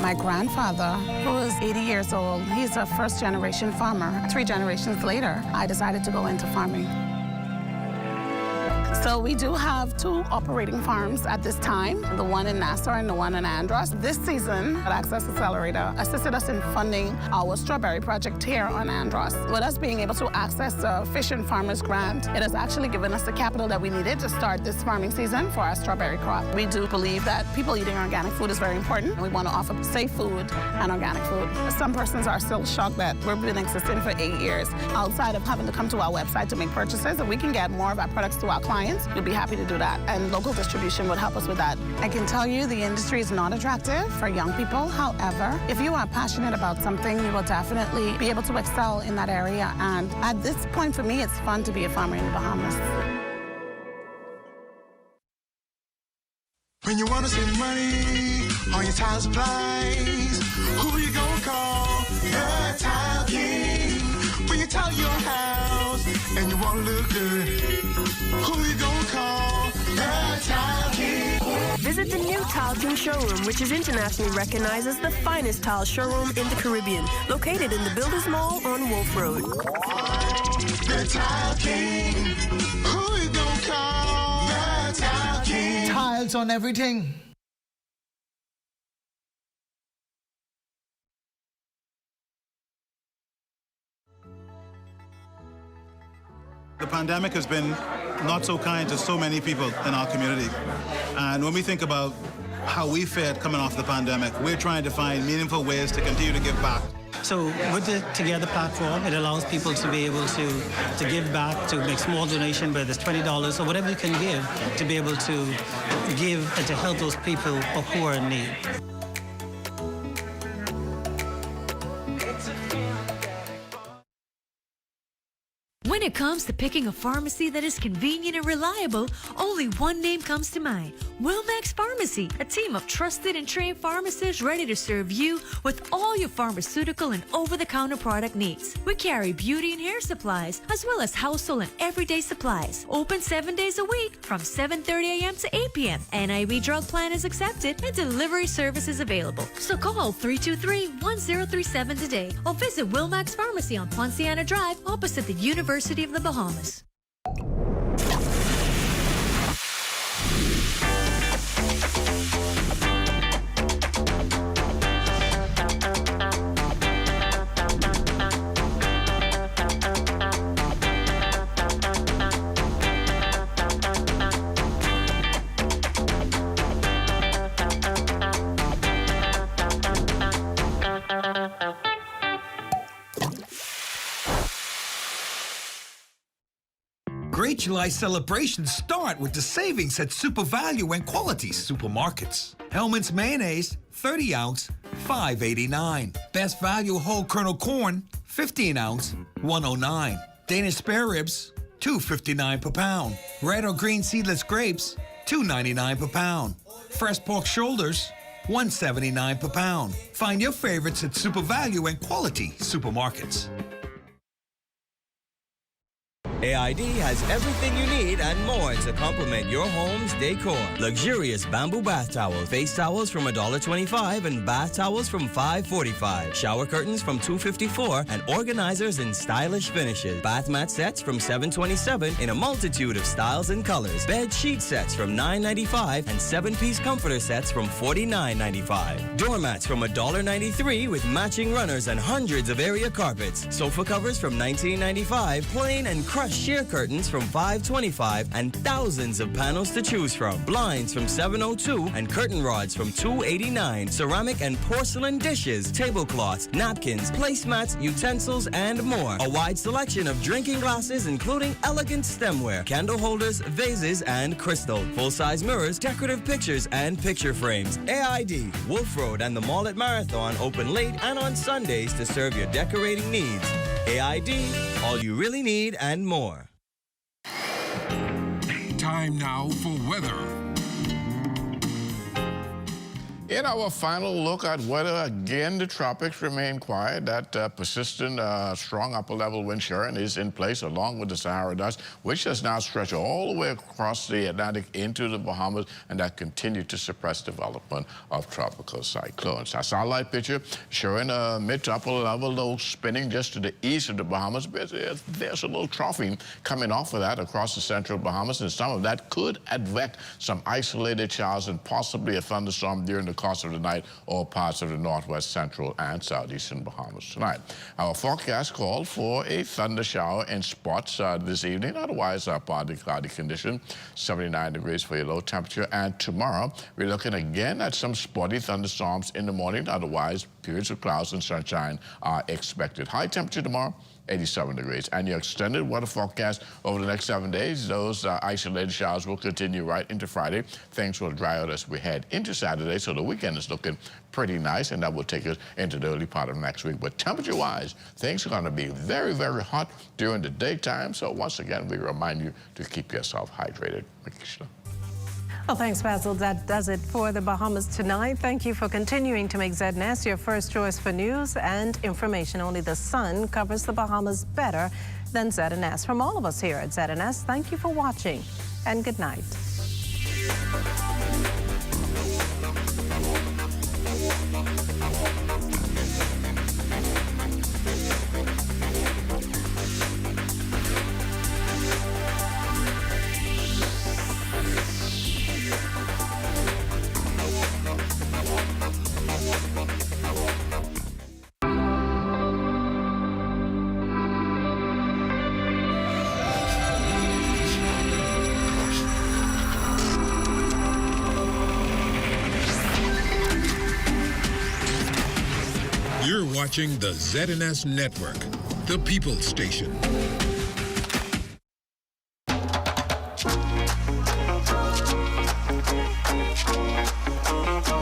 S28: My grandfather, who is 80 years old, he's a first-generation farmer. 3 generations later, I decided to go into farming. So we do have 2 operating farms at this time, the one in Nassau and the one in Andros. This season, Access Accelerator assisted us in funding our strawberry project here on Andros. With us being able to access the Fish and Farmers Grant, it has actually given us the capital that we needed to start this farming season for our strawberry crop. We do believe that people eating organic food is very important. We want to offer safe food and organic food. Some persons are still shocked that we've been existing for 8 years. Outside of having to come to our website to make purchases, if we can get more of our products to our clients, we'd be happy to do that, and local distribution would help us with that. I can tell you the industry is not attractive for young people. However, if you are passionate about something, you will definitely be able to excel in that area. And at this point, for me, it's fun to be a farmer in the Bahamas.
S6: When you want to save money on your tile supplies, who you gonna call? The Tile King. When you tile your house and you want to look good, who you gonna call? The Tile King.
S7: Visit the new Tile King showroom, which is internationally recognized as the finest tile showroom in the Caribbean, located in the Builders Mall on Wolf Road.
S6: The Tile King. Who you gonna call? The Tile King.
S29: Tiles on everything.
S8: The pandemic has been not so kind to so many people in our community. And when we think about how we fared coming off the pandemic, we're trying to find meaningful ways to continue to give back.
S9: So with the Together platform, it allows people to be able to give back, to make small donation, whether it's $20 or whatever you can give, to be able to give and to help those people who are in need.
S10: When it comes to picking a pharmacy that is convenient and reliable, only one name comes to mind: Wilmax Pharmacy, a team of trusted and trained pharmacists ready to serve you with all your pharmaceutical and over-the-counter product needs. We carry beauty and hair supplies, as well as household and everyday supplies. Open 7 days a week from 7:30 a.m. to 8 p.m. NIB drug plan is accepted and delivery service is available. So call 323-1037 today or visit Wilmax Pharmacy on Ponciana Drive opposite the University of the Bahamas.
S26: Great July celebrations start with the savings at Super Value and Quality Supermarkets. Hellman's Mayonnaise, 30 ounce, $5.89. Best Value Whole Kernel Corn, 15 ounce, $1.09. Danish spare ribs, $2.59 per pound. Red or green seedless grapes, $2.99 per pound. Fresh pork shoulders, $1.79 per pound. Find your favorites at Super Value and Quality Supermarkets.
S11: AID has everything you need and more to complement your home's decor. Luxurious bamboo bath towels, face towels from $1.25 and bath towels from $5.45. Shower curtains from $2.54 and organizers in stylish finishes. Bath mat sets from $7.27 in a multitude of styles and colors. Bed sheet sets from $9.95 and 7-piece comforter sets from $49.95. Doormats from $1.93 with matching runners and hundreds of area carpets. Sofa covers from $19.95, plain and crushed sheer curtains from $5.25 and thousands of panels to choose from. Blinds from $7.02 and curtain rods from $2.89. Ceramic and porcelain dishes, tablecloths, napkins, placemats, utensils, and more. A wide selection of drinking glasses, including elegant stemware, candle holders, vases, and crystal. Full-size mirrors, decorative pictures, and picture frames. AID, Wolf Road, and the Mall at Marathon open late and on Sundays to serve your decorating needs. AID, all you really need and more.
S5: Time now for weather.
S12: In our final look at weather, again, the tropics remain quiet. That persistent, strong upper-level wind sharing is in place along with the Sahara dust, which has now stretched all the way across the Atlantic into the Bahamas, and that continued to suppress development of tropical cyclones. Our satellite picture showing a mid to upper-level low spinning just to the east of the Bahamas. There's a little troughing coming off of that across the central Bahamas, and some of that could advect some isolated showers and possibly a thunderstorm during the course of the night or parts of the northwest, central, and southeastern Bahamas tonight. Our forecast called for a thunder shower in spots this evening, otherwise partly cloudy condition, 79 degrees for your low temperature. And tomorrow, we're looking again at some spotty thunderstorms in the morning, otherwise periods of clouds and sunshine are expected. High temperature tomorrow, 87 degrees. And your extended weather forecast over the next 7 days, those isolated showers will continue right into Friday. Things will dry out as we head into Saturday, so the weekend is looking pretty nice, and that will take us into the early part of next week. But temperature-wise, things are going to be very, very hot during the daytime, so once again, we remind you to keep yourself hydrated.
S13: Well, thanks, Basil. That does it for the Bahamas tonight. Thank you for continuing to make ZNS your first choice for news and information. Only the sun covers the Bahamas better than ZNS. From all of us here at ZNS, thank you for watching and good night.
S5: You're watching the ZNS Network, the People's Station.